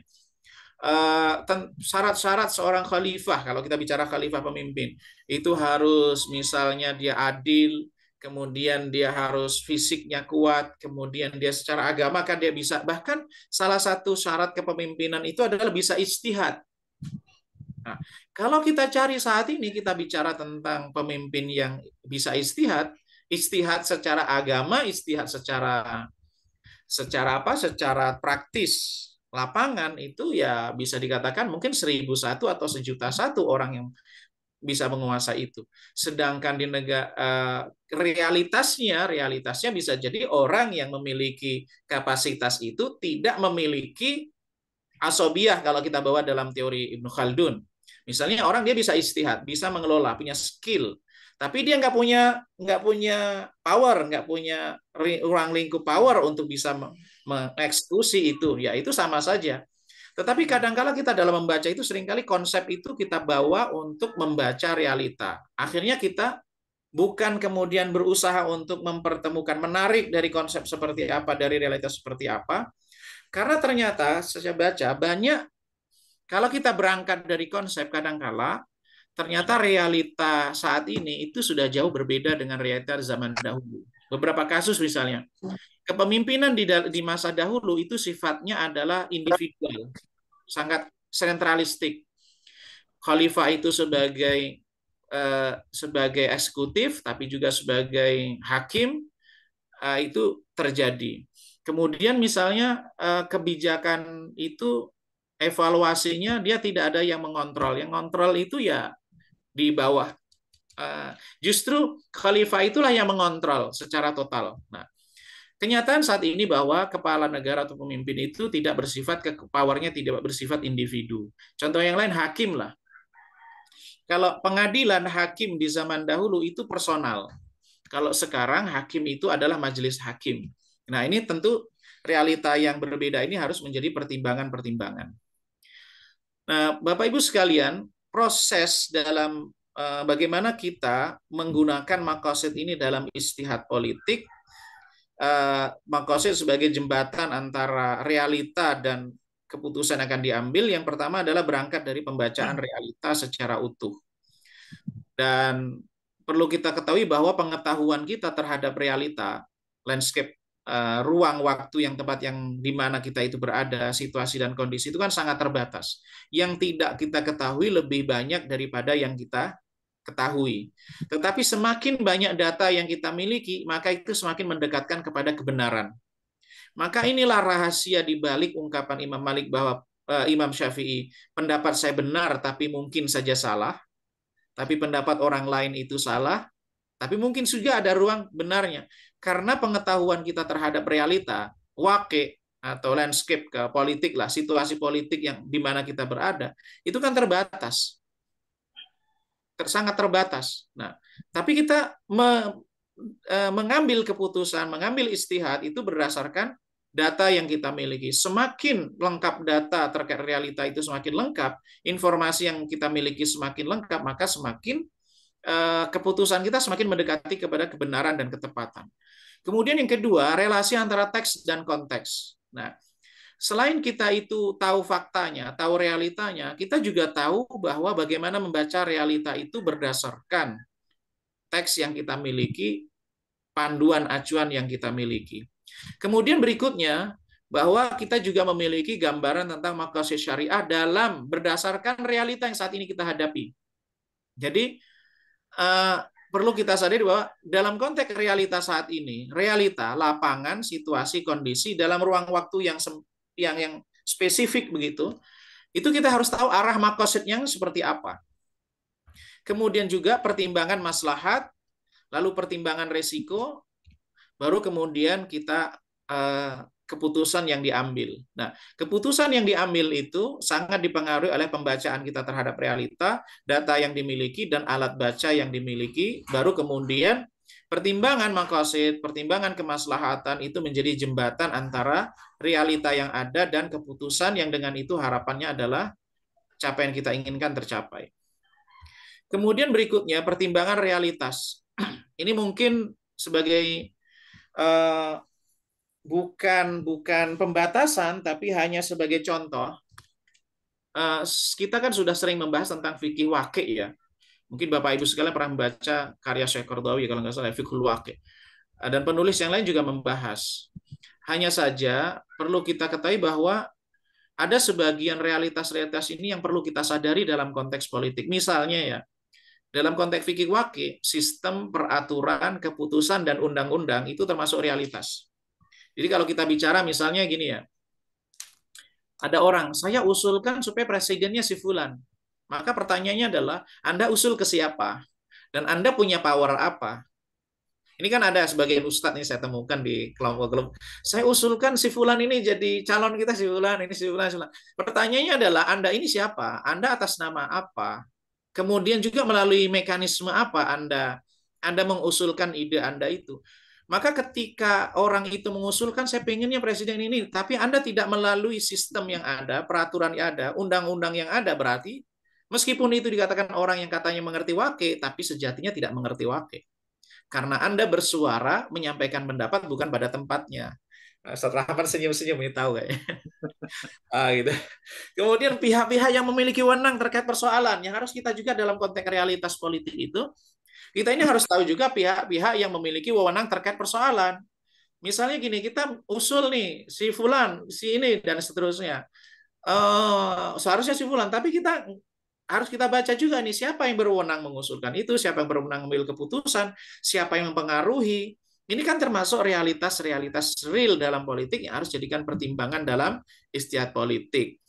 syarat-syarat seorang khalifah, kalau kita bicara khalifah pemimpin, itu harus misalnya dia adil, kemudian dia harus fisiknya kuat, kemudian dia secara agama kan dia bisa, bahkan salah satu syarat kepemimpinan itu adalah bisa ijtihad. Nah, kalau kita cari saat ini, kita bicara tentang pemimpin yang bisa ijtihad secara agama, ijtihad secara apa? Secara praktis lapangan itu ya bisa dikatakan mungkin 1001 atau 1.000.001 orang yang bisa menguasai itu. Sedangkan di negara realitasnya bisa jadi orang yang memiliki kapasitas itu tidak memiliki asobiyah kalau kita bawa dalam teori Ibnu Khaldun. Misalnya orang dia bisa ijtihad, bisa mengelola, punya skill, tapi dia nggak punya power, nggak punya ruang lingkup power untuk bisa mengeksekusi itu, ya itu sama saja. Tetapi kadang-kala kita dalam membaca itu seringkali konsep itu kita bawa untuk membaca realita. Akhirnya kita bukan kemudian berusaha untuk mempertemukan, menarik dari konsep seperti apa, dari realitas seperti apa, karena ternyata saya baca banyak, kalau kita berangkat dari konsep kadang-kala ternyata realita saat ini itu sudah jauh berbeda dengan realita zaman dahulu. Beberapa kasus misalnya, kepemimpinan di masa dahulu itu sifatnya adalah individual, sangat sentralistik. Khalifah itu sebagai sebagai eksekutif, tapi juga sebagai hakim, itu terjadi. Kemudian misalnya kebijakan itu evaluasinya dia tidak ada yang mengontrol. Yang kontrol itu ya di bawah. Justru khalifah itulah yang mengontrol secara total. Nah, kenyataan saat ini bahwa kepala negara atau pemimpin itu tidak bersifat powernya tidak bersifat individu. Contoh yang lain hakim lah. Kalau pengadilan hakim di zaman dahulu itu personal. Kalau sekarang hakim itu adalah majelis hakim. Nah, ini tentu realita yang berbeda ini harus menjadi pertimbangan-pertimbangan. Nah, Bapak Ibu sekalian, proses dalam bagaimana kita menggunakan maqasid ini dalam istihad politik, maqasid sebagai jembatan antara realita dan keputusan yang akan diambil, yang pertama adalah berangkat dari pembacaan realita secara utuh. Dan perlu kita ketahui bahwa pengetahuan kita terhadap realita, landscape, ruang waktu yang tempat yang di mana kita itu berada, situasi dan kondisi itu kan sangat terbatas. Yang tidak kita ketahui lebih banyak daripada yang kita ketahui. Tetapi semakin banyak data yang kita miliki, maka itu semakin mendekatkan kepada kebenaran. Maka inilah rahasia di balik ungkapan Imam Malik bahwa Imam Syafi'i, pendapat saya benar tapi mungkin saja salah. Tapi pendapat orang lain itu salah, tapi mungkin juga ada ruang benarnya. Karena pengetahuan kita terhadap realita, waqi' atau landscape ke politik lah, situasi politik yang di mana kita berada, itu kan terbatas. Sangat terbatas. Nah, tapi kita mengambil keputusan, mengambil istihad itu berdasarkan data yang kita miliki. Semakin lengkap data terkait realita itu semakin lengkap, informasi yang kita miliki semakin lengkap, maka semakin keputusan kita semakin mendekati kepada kebenaran dan ketepatan. Kemudian yang kedua, relasi antara teks dan konteks. Nah, selain kita itu tahu faktanya, tahu realitanya, kita juga tahu bahwa bagaimana membaca realita itu berdasarkan teks yang kita miliki, panduan acuan yang kita miliki. Kemudian berikutnya, bahwa kita juga memiliki gambaran tentang maqasid syariah dalam berdasarkan realita yang saat ini kita hadapi. Jadi, perlu kita sadari bahwa dalam konteks realita saat ini, realita, lapangan, situasi, kondisi, dalam ruang waktu yang spesifik begitu, itu kita harus tahu arah maqasidnya seperti apa. Kemudian juga pertimbangan maslahat, lalu pertimbangan resiko, baru kemudian kita keputusan yang diambil. Nah, keputusan yang diambil itu sangat dipengaruhi oleh pembacaan kita terhadap realita, data yang dimiliki, dan alat baca yang dimiliki, baru kemudian pertimbangan maqasid, pertimbangan kemaslahatan itu menjadi jembatan antara realita yang ada dan keputusan yang dengan itu harapannya adalah capaian kita inginkan tercapai. Kemudian berikutnya pertimbangan realitas. Ini mungkin sebagai bukan pembatasan, tapi hanya sebagai contoh. Kita kan sudah sering membahas tentang fikih waqi' ya. Mungkin Bapak Ibu sekalian pernah membaca karya Syekh Qaradawi kalau nggak salah, Fiqhul Waqi'. Dan penulis yang lain juga membahas. Hanya saja perlu kita ketahui bahwa ada sebagian realitas-realitas ini yang perlu kita sadari dalam konteks politik. Misalnya ya, dalam konteks fikih waqi', sistem peraturan, keputusan, dan undang-undang itu termasuk realitas. Jadi kalau kita bicara misalnya gini ya, ada orang, saya usulkan supaya presidennya si fulan. Maka pertanyaannya adalah, Anda usul ke siapa? Dan Anda punya power apa? Ini kan ada sebagian ustadz nih saya temukan di kelompok-kelompok. Saya usulkan si fulan ini jadi calon kita, si fulan, ini si fulan, si fulan. Pertanyaannya adalah, Anda ini siapa? Anda atas nama apa? Kemudian juga melalui mekanisme apa Anda mengusulkan ide Anda itu. Maka ketika orang itu mengusulkan, saya pengennya presiden ini, tapi Anda tidak melalui sistem yang ada, peraturan yang ada, undang-undang yang ada, berarti meskipun itu dikatakan orang yang katanya mengerti waqi', tapi sejatinya tidak mengerti waqi'. Karena Anda bersuara, menyampaikan pendapat bukan pada tempatnya. Setelah apa senyum-senyum ini tahu kayaknya. Gitu. Kemudian pihak-pihak yang memiliki wewenang terkait persoalan yang harus kita juga dalam konteks realitas politik itu, kita ini harus tahu juga pihak-pihak yang memiliki wewenang terkait persoalan. Misalnya gini, kita usul nih si fulan, si ini dan seterusnya. Seharusnya si fulan, tapi kita harus kita baca juga nih siapa yang berwenang mengusulkan itu, siapa yang berwenang mengambil keputusan, siapa yang mempengaruhi. Ini kan termasuk realitas-realitas real dalam politik yang harus jadikan pertimbangan dalam ijtihad politik.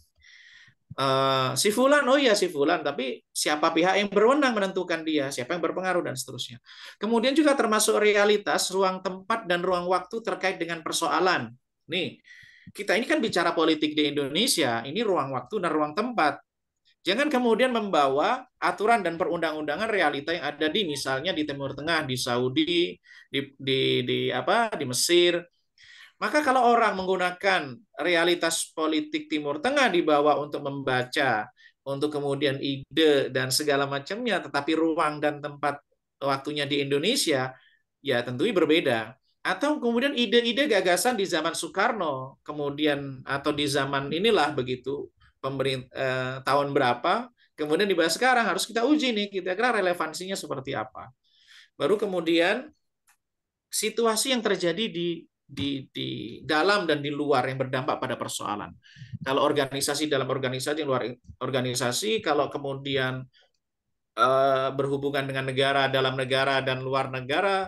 Si fulan, oh ya si fulan, tapi siapa pihak yang berwenang menentukan dia, siapa yang berpengaruh dan seterusnya. Kemudian juga termasuk realitas ruang tempat dan ruang waktu terkait dengan persoalan. Nih, kita ini kan bicara politik di Indonesia, ini ruang waktu dan ruang tempat. Jangan kemudian membawa aturan dan perundang-undangan realita yang ada di misalnya di Timur Tengah, di Saudi, di Mesir. Maka kalau orang menggunakan realitas politik Timur Tengah dibawa untuk membaca, untuk kemudian ide dan segala macamnya, tetapi ruang dan tempat waktunya di Indonesia, ya tentunya berbeda. Atau kemudian ide-ide gagasan di zaman Soekarno, kemudian atau di zaman inilah begitu, tahun berapa, kemudian dibahas sekarang, harus kita uji nih, kita kira relevansinya seperti apa. Baru kemudian situasi yang terjadi di dalam dan di luar yang berdampak pada persoalan. Kalau organisasi dalam organisasi, luar organisasi, kalau kemudian berhubungan dengan negara, dalam negara dan luar negara,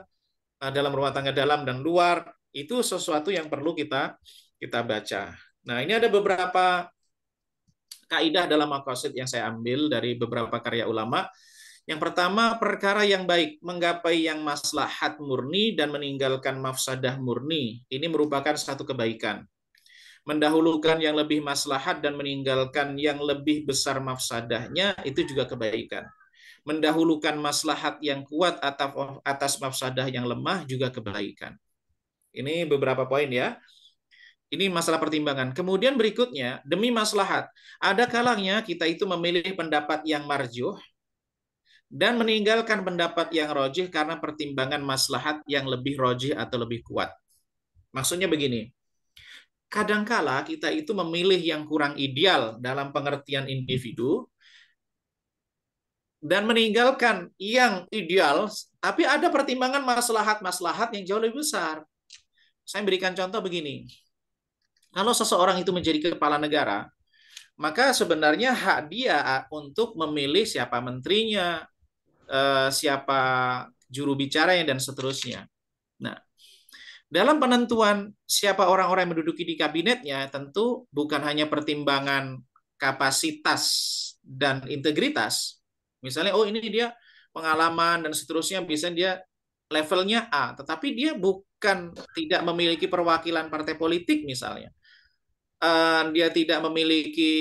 dalam rumah tangga dalam dan luar, itu sesuatu yang perlu kita baca. Nah, ini ada beberapa kaidah dalam maqasid yang saya ambil dari beberapa karya ulama. Yang pertama, perkara yang baik, menggapai yang maslahat murni dan meninggalkan mafsadah murni. Ini merupakan satu kebaikan. Mendahulukan yang lebih maslahat dan meninggalkan yang lebih besar mafsadahnya, itu juga kebaikan. Mendahulukan maslahat yang kuat atas mafsadah yang lemah, juga kebaikan. Ini beberapa poin ya. Ini masalah pertimbangan. Kemudian berikutnya, demi maslahat. Ada kalanya kita itu memilih pendapat yang marjuh, dan meninggalkan pendapat yang rojih karena pertimbangan maslahat yang lebih rojih atau lebih kuat. Maksudnya begini, kadangkala kita itu memilih yang kurang ideal dalam pengertian individu dan meninggalkan yang ideal, tapi ada pertimbangan maslahat-maslahat yang jauh lebih besar. Saya berikan contoh begini, kalau seseorang itu menjadi kepala negara, maka sebenarnya hak dia untuk memilih siapa menterinya, siapa juru bicaranya dan seterusnya. Nah, dalam penentuan siapa orang-orang yang menduduki di kabinetnya, tentu bukan hanya pertimbangan kapasitas dan integritas. Misalnya, oh ini dia pengalaman dan seterusnya, bisa dia levelnya A, tetapi dia bukan tidak memiliki perwakilan partai politik misalnya. Dia tidak memiliki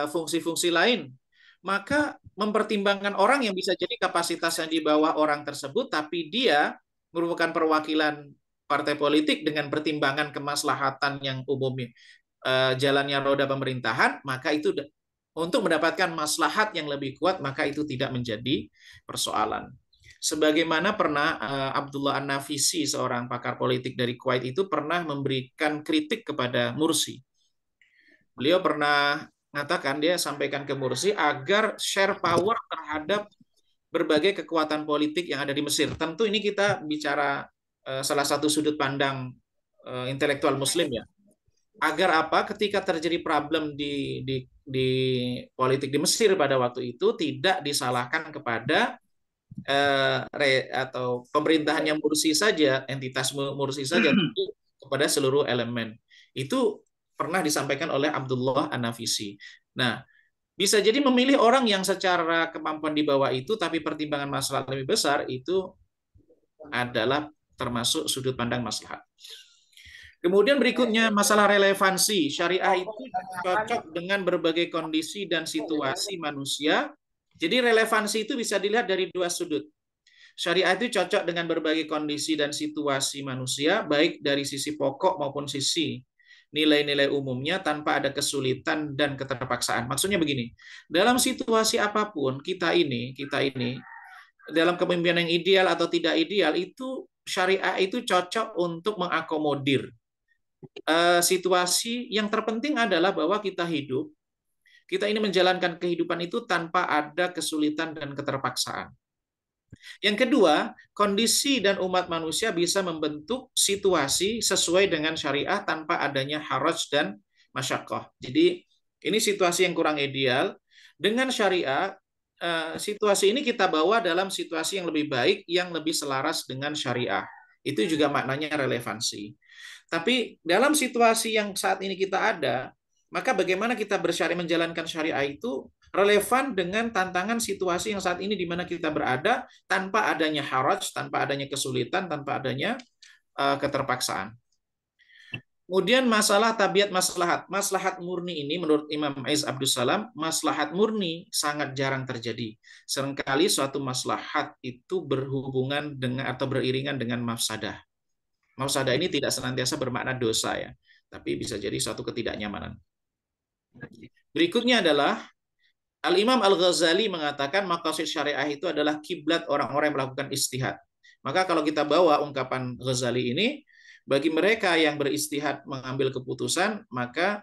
fungsi-fungsi lain, maka mempertimbangkan orang yang bisa jadi kapasitasnya di bawah orang tersebut, tapi dia merupakan perwakilan partai politik dengan pertimbangan kemaslahatan yang umumnya jalannya roda pemerintahan, maka itu untuk mendapatkan maslahat yang lebih kuat, maka itu tidak menjadi persoalan. Sebagaimana pernah Abdullah An-Nafisi, seorang pakar politik dari Kuwait itu pernah memberikan kritik kepada Mursi. Beliau pernah mengatakan, dia sampaikan ke Mursi agar share power terhadap berbagai kekuatan politik yang ada di Mesir. Tentu ini kita bicara salah satu sudut pandang intelektual Muslim ya. Agar apa? Ketika terjadi problem di politik di Mesir pada waktu itu tidak disalahkan kepada atau pemerintahannya Mursi saja, entitas Mursi saja, tapi kepada seluruh elemen. Itu pernah disampaikan oleh Abdullah An-Nafisi. Nah, bisa jadi memilih orang yang secara kemampuan di bawah itu, tapi pertimbangan maslahat lebih besar, itu adalah termasuk sudut pandang maslahat. Kemudian berikutnya, masalah relevansi. Syariah itu cocok dengan berbagai kondisi dan situasi manusia. Jadi relevansi itu bisa dilihat dari dua sudut. Syariah itu cocok dengan berbagai kondisi dan situasi manusia, baik dari sisi pokok maupun sisi nilai-nilai umumnya, tanpa ada kesulitan dan keterpaksaan. Maksudnya begini, dalam situasi apapun kita ini dalam kepemimpinan yang ideal atau tidak ideal, itu syariah itu cocok untuk mengakomodir situasi. Yang terpenting adalah bahwa kita ini menjalankan kehidupan itu tanpa ada kesulitan dan keterpaksaan. Yang kedua, kondisi dan umat manusia bisa membentuk situasi sesuai dengan syariah tanpa adanya haraj dan masyaqqah. Jadi ini situasi yang kurang ideal, Dengan syariah, situasi ini kita bawa dalam situasi yang lebih baik, yang lebih selaras dengan syariah. Itu juga maknanya relevansi. Tapi dalam situasi yang saat ini kita ada, maka bagaimana kita bersyariah menjalankan syariah itu relevan dengan tantangan situasi yang saat ini di mana kita berada, tanpa adanya haraj, tanpa adanya kesulitan, tanpa adanya keterpaksaan. Kemudian masalah tabiat maslahat. Maslahat murni ini menurut Imam Aiz Abdussalam, maslahat murni sangat jarang terjadi. Seringkali suatu maslahat itu berhubungan dengan atau beriringan dengan mafsadah. Mafsadah ini tidak senantiasa bermakna dosa ya, tapi bisa jadi suatu ketidaknyamanan. Berikutnya adalah Al-Imam Al-Ghazali mengatakan maqasid syariah itu adalah kiblat orang-orang yang melakukan istihad. Maka kalau kita bawa ungkapan Ghazali ini, bagi mereka yang beristihad mengambil keputusan, maka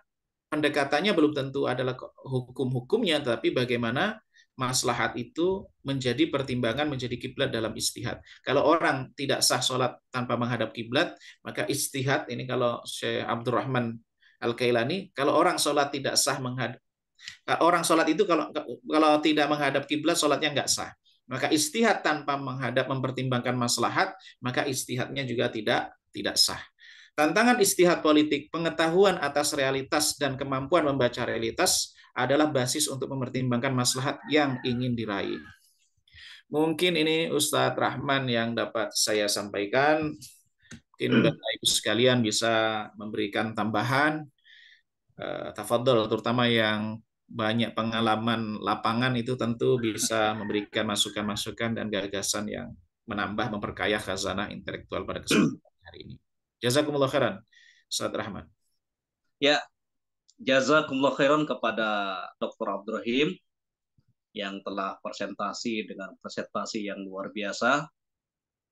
pendekatannya belum tentu adalah hukum-hukumnya, tapi bagaimana maslahat itu menjadi pertimbangan, menjadi kiblat dalam istihad. Kalau orang tidak sah sholat tanpa menghadap kiblat, maka istihad, ini kalau Syekh Abdurrahman Al-Kailani, kalau orang sholat tidak sah menghadap, orang sholat itu kalau tidak menghadap kiblat, sholatnya nggak sah. Maka istihad tanpa menghadap mempertimbangkan maslahat, maka istihadnya juga tidak sah. Tantangan istihad politik, pengetahuan atas realitas dan kemampuan membaca realitas adalah basis untuk mempertimbangkan maslahat yang ingin diraih. Mungkin ini Ustadz Rahman yang dapat saya sampaikan. Mungkin Bapak Ibu sekalian bisa memberikan tambahan. Tafadhol, terutama yang banyak pengalaman lapangan itu tentu bisa memberikan masukan-masukan dan gagasan yang menambah, memperkaya khazanah intelektual pada kesempatan hari ini. Jazakumullah khairan, Ustaz Rahman. Ya, jazakumullah khairan kepada Dr. Abdurrahim yang telah presentasi dengan presentasi yang luar biasa,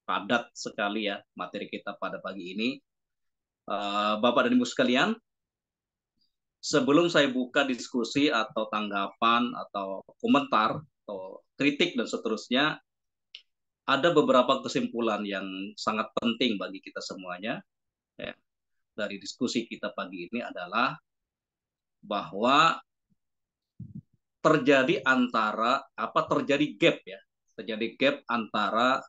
padat sekali ya materi kita pada pagi ini. Bapak dan Ibu sekalian, sebelum saya buka diskusi atau tanggapan atau komentar atau kritik dan seterusnya, ada beberapa kesimpulan yang sangat penting bagi kita semuanya ya, dari diskusi kita pagi ini adalah bahwa terjadi gap antara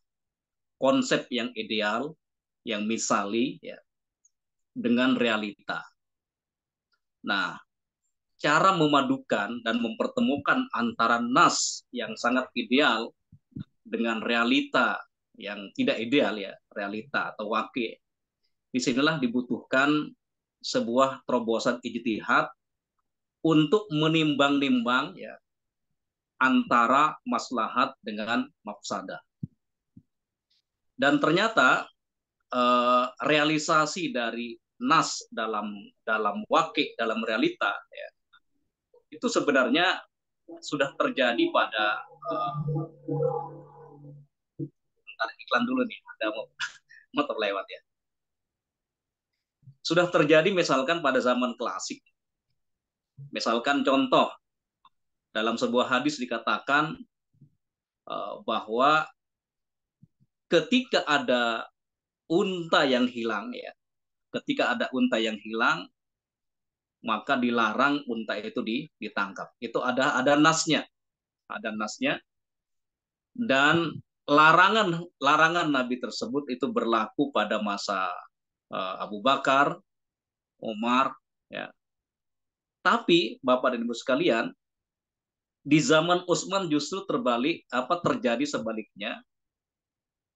konsep yang ideal, yang misali ya, dengan realita. Nah, cara memadukan dan mempertemukan antara nas yang sangat ideal dengan realita yang tidak ideal ya, realita atau waqi'. Disinilah dibutuhkan sebuah terobosan ijtihad untuk menimbang-nimbang ya antara maslahat dengan mafsadah. Dan ternyata realisasi dari nas dalam waqi', dalam realita ya, itu sebenarnya sudah terjadi pada iklan dulu nih, ada motor lewat ya. Sudah terjadi misalkan pada zaman klasik. Misalkan contoh, dalam sebuah hadis dikatakan bahwa ketika ada unta yang hilang ya, maka dilarang unta itu ditangkap. Itu ada nasnya, dan larangan Nabi tersebut itu berlaku pada masa Abu Bakar, Umar, ya. Tapi Bapak dan Ibu sekalian, di zaman Utsman justru terjadi sebaliknya.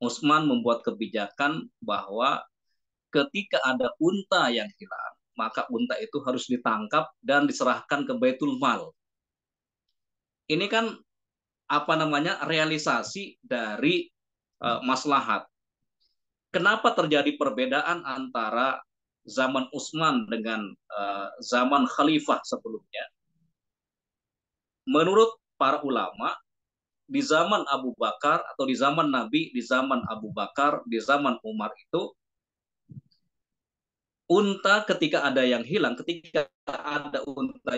Utsman membuat kebijakan bahwa ketika ada unta yang hilang, maka unta itu harus ditangkap dan diserahkan ke Baitul Mal. Ini kan realisasi dari maslahat. Kenapa terjadi perbedaan antara zaman Utsman dengan zaman Khalifah sebelumnya? Menurut para ulama, di zaman Abu Bakar atau di zaman Nabi, di zaman Abu Bakar, di zaman Umar itu, unta ketika ada unta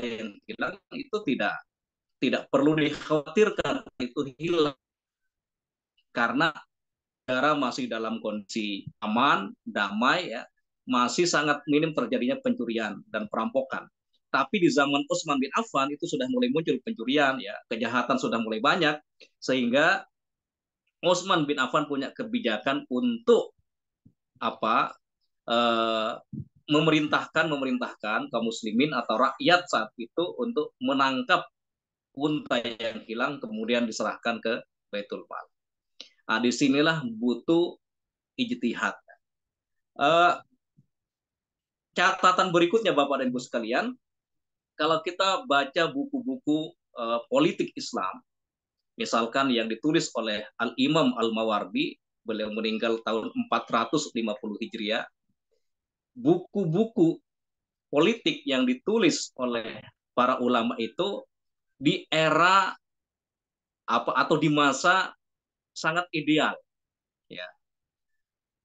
yang hilang itu tidak perlu dikhawatirkan itu hilang, karena negara masih dalam kondisi aman, damai ya, masih sangat minim terjadinya pencurian dan perampokan. Tapi di zaman Utsman bin Affan itu sudah mulai muncul pencurian, ya, kejahatan sudah mulai banyak, sehingga Utsman bin Affan punya kebijakan untuk apa eh, memerintahkan kaum muslimin atau rakyat saat itu untuk menangkap unta yang hilang kemudian diserahkan ke Baitul Mal. Nah, disinilah butuh ijtihad. Catatan berikutnya Bapak dan Ibu sekalian, kalau kita baca buku-buku politik Islam, misalkan yang ditulis oleh Al-Imam Al-Mawardi, beliau meninggal tahun 450 Hijriah, buku-buku politik yang ditulis oleh para ulama itu di era atau di masa sangat ideal, ya.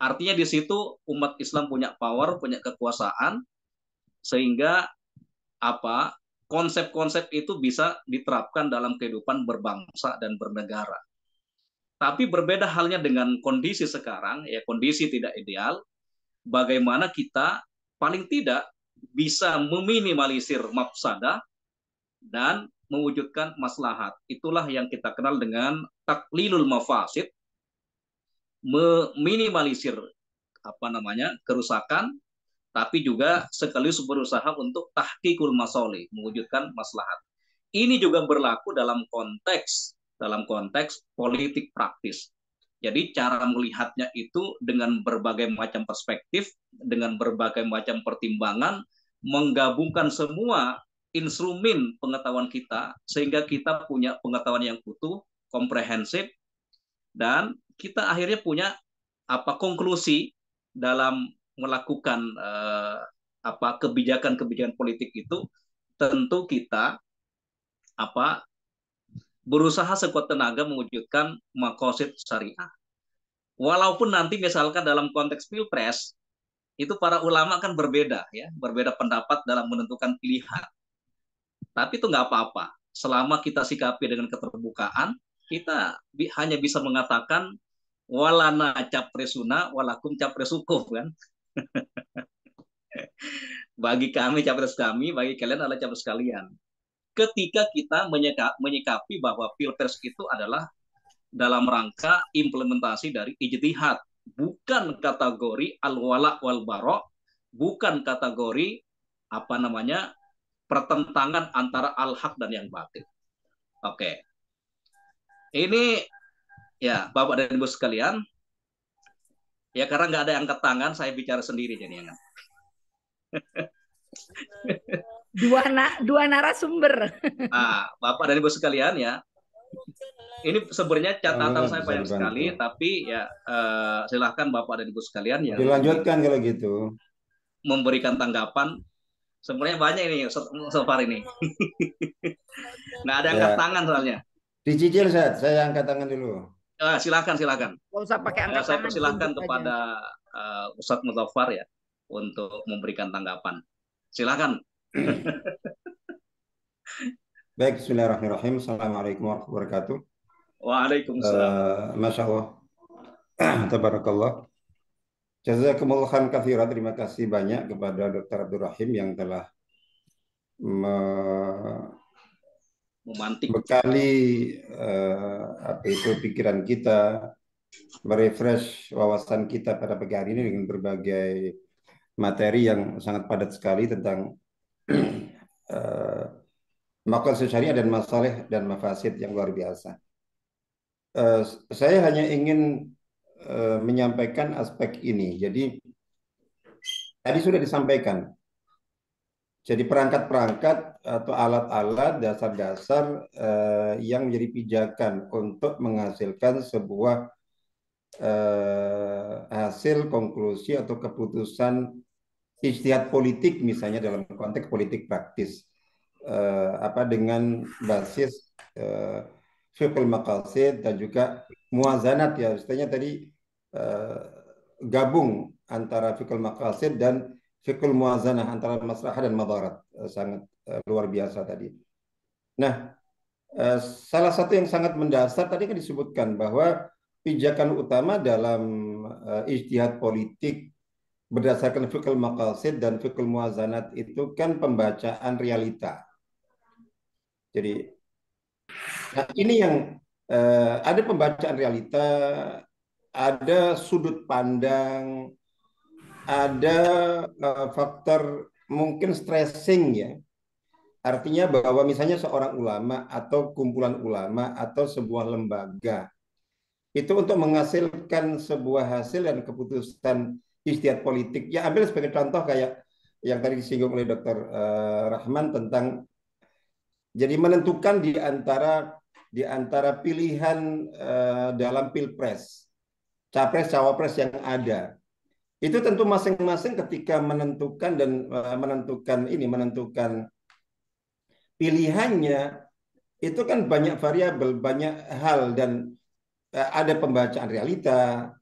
Artinya di situ umat Islam punya power, punya kekuasaan, sehingga konsep-konsep itu bisa diterapkan dalam kehidupan berbangsa dan bernegara. Tapi berbeda halnya dengan kondisi sekarang, ya, kondisi tidak ideal. Bagaimana kita paling tidak bisa meminimalisir mafsadah dan mewujudkan maslahat. Itulah yang kita kenal dengan taklilul mafasid, meminimalisir kerusakan, tapi juga sekaligus berusaha untuk tahqiqul masolih, mewujudkan maslahat. Ini juga berlaku dalam konteks politik praktis. Jadi cara melihatnya itu dengan berbagai macam perspektif, dengan berbagai macam pertimbangan, menggabungkan semua instrumen pengetahuan kita sehingga kita punya pengetahuan yang utuh, komprehensif, dan kita akhirnya punya konklusi dalam melakukan kebijakan-kebijakan politik itu. Tentu kita berusaha sekuat tenaga mewujudkan maqasid syariah. Walaupun nanti misalkan dalam konteks pilpres itu para ulama kan berbeda, ya, berbeda pendapat dalam menentukan pilihan. Tapi itu nggak apa-apa. Selama kita sikapi dengan keterbukaan, kita hanya bisa mengatakan walana capresuna walakum capresukum, kan. Bagi kami capres kami, bagi kalian adalah capres kalian. Ketika kita menyikapi bahwa pilpres itu adalah dalam rangka implementasi dari ijtihad, bukan kategori al-wala wal bara, bukan kategori pertentangan antara al-haq dan yang batil. Oke. Ini, ya, Bapak dan Ibu sekalian, ya, karena nggak ada yang angkat tangan, saya bicara sendiri jadinya. Dua narasumber. Bapak dan Ibu sekalian, ya, ini sebenarnya catatan saya banyak sekali, tapi ya silahkan Bapak dan Ibu sekalian yang dilanjutkan kalau gitu memberikan tanggapan. Sebenarnya banyak ini so far ini. Nggak ada angkat tangan soalnya. Dicicil, saya angkat tangan dulu. Silakan. Nggak usah pakai angkat Saya tangan. persilahkan kepada Ustadz Mudzaffar, ya, untuk memberikan tanggapan. Silakan. Baik, bismillahirrahmanirrahim. Assalamualaikum warahmatullahi wabarakatuh. Waalaikumsalam. Masya Allah. Tabarakallah. Jazakumullah khairan katsiran. Terima kasih banyak kepada Dr. Abdul Rahim yang telah bekali pikiran kita, merefresh wawasan kita pada pagi hari ini dengan berbagai materi yang sangat padat sekali tentang maqasid syariah dan masalih dan mafasid yang luar biasa. Saya hanya ingin menyampaikan aspek ini. Jadi tadi sudah disampaikan. Jadi perangkat-perangkat atau alat-alat dasar-dasar yang menjadi pijakan untuk menghasilkan sebuah hasil konklusi atau keputusan ijtihad politik, misalnya dalam konteks politik praktis, dengan basis fiqhul maqasid dan juga muwazanat, ya, istilahnya tadi gabung antara fiqhul maqasid dan fiqhul muwazanah, antara maslahah dan madarat. Sangat luar biasa tadi. Nah, salah satu yang sangat mendasar tadi kan disebutkan bahwa pijakan utama dalam ijtihad politik berdasarkan fiqhul maqasid dan fiqhul muwazanat itu kan pembacaan realita. Jadi nah ini yang ada pembacaan realita, ada sudut pandang, ada faktor mungkin stressing ya. Artinya bahwa misalnya seorang ulama atau kumpulan ulama atau sebuah lembaga itu untuk menghasilkan sebuah hasil dan keputusan ijtihad politik. Ya ambil sebagai contoh kayak yang tadi disinggung oleh Dr. Rahman tentang jadi menentukan di antara pilihan dalam pilpres, capres cawapres yang ada. Itu tentu masing-masing ketika menentukan dan menentukan pilihannya itu kan banyak variabel, banyak hal dan ada pembacaan realita.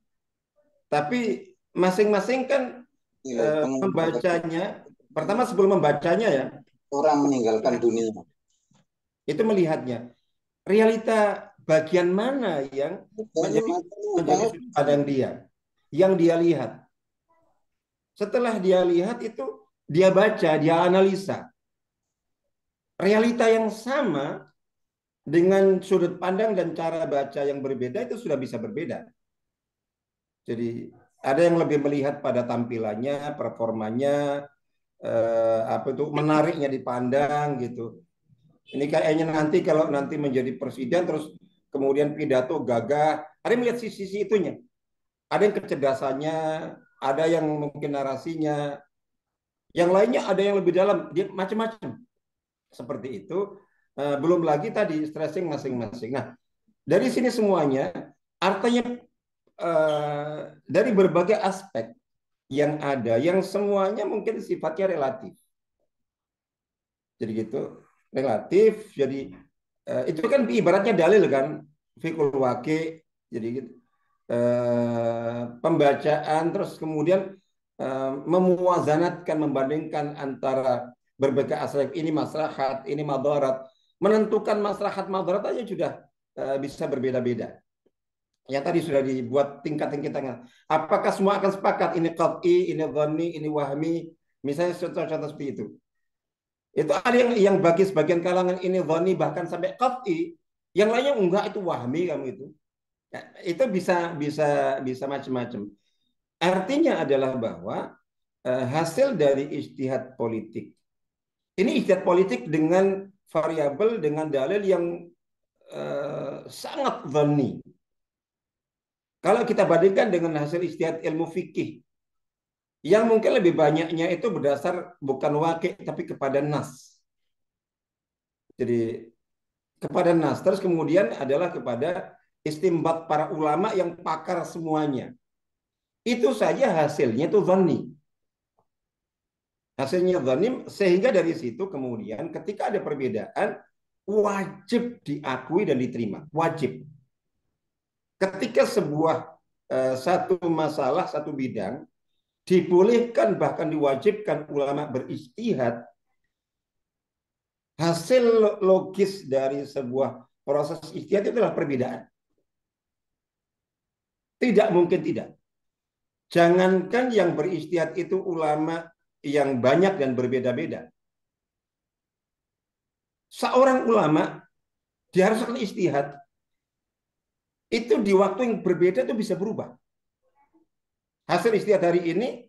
Tapi masing-masing kan membacanya, pertama sebelum membacanya ya, orang meninggalkan dunia. itu melihatnya realita bagian mana yang menjadi sudut pandang dia, yang dia lihat. Setelah dia lihat itu, dia baca, dia analisa. Realita yang sama dengan sudut pandang dan cara baca yang berbeda itu sudah bisa berbeda. Jadi ada yang lebih melihat pada tampilannya, performanya, menariknya dipandang gitu. Ini kayaknya nanti kalau nanti menjadi presiden terus kemudian pidato gagah, ada yang melihat sisi-sisi itunya. Ada yang kecerdasannya, ada yang mungkin narasinya, yang lainnya ada yang lebih dalam, dia macam-macam. Seperti itu. Belum lagi tadi stressing masing-masing. Nah, dari sini semuanya artinya dari berbagai aspek yang ada, yang semuanya mungkin sifatnya relatif. Jadi gitu, relatif. Jadi itu kan ibaratnya dalil kan, fikul waqi. Jadi gitu, pembacaan terus kemudian memuwazanatkan, membandingkan antara berbagai aspek, ini maslahat, ini madarat. Menentukan maslahat madarat aja sudah bisa berbeda-beda. Yang tadi sudah dibuat tingkat-tingkatan. Apakah semua akan sepakat ini qat'i, ini dhanni, ini wahmi? Misalnya contoh-contoh seperti itu. Itu ada yang bagi sebagian kalangan ini dhanni bahkan sampai qat'i, yang lainnya enggak, itu wahmi kamu itu. Ya, itu bisa macam-macam. Artinya adalah bahwa hasil dari ijtihad politik. Ini ijtihad politik dengan variabel, dengan dalil yang sangat dhanni. Kalau kita bandingkan dengan hasil ijtihad ilmu fikih, yang mungkin lebih banyaknya itu berdasar bukan waqi' tapi kepada nas. Jadi kepada nas, terus kemudian adalah kepada istimbat para ulama yang pakar semuanya. Itu saja hasilnya itu dhanni. Hasilnya dhanni, sehingga dari situ kemudian ketika ada perbedaan wajib diakui dan diterima, wajib. Ketika sebuah satu masalah, satu bidang dibolehkan bahkan diwajibkan ulama berijtihad, hasil logis dari sebuah proses ijtihad itu adalah perbedaan. Tidak mungkin tidak. Jangankan yang berijtihad itu ulama yang banyak dan berbeda-beda. Seorang ulama diharuskan ijtihad itu di waktu yang berbeda itu bisa berubah. Hasil ijtihad hari ini,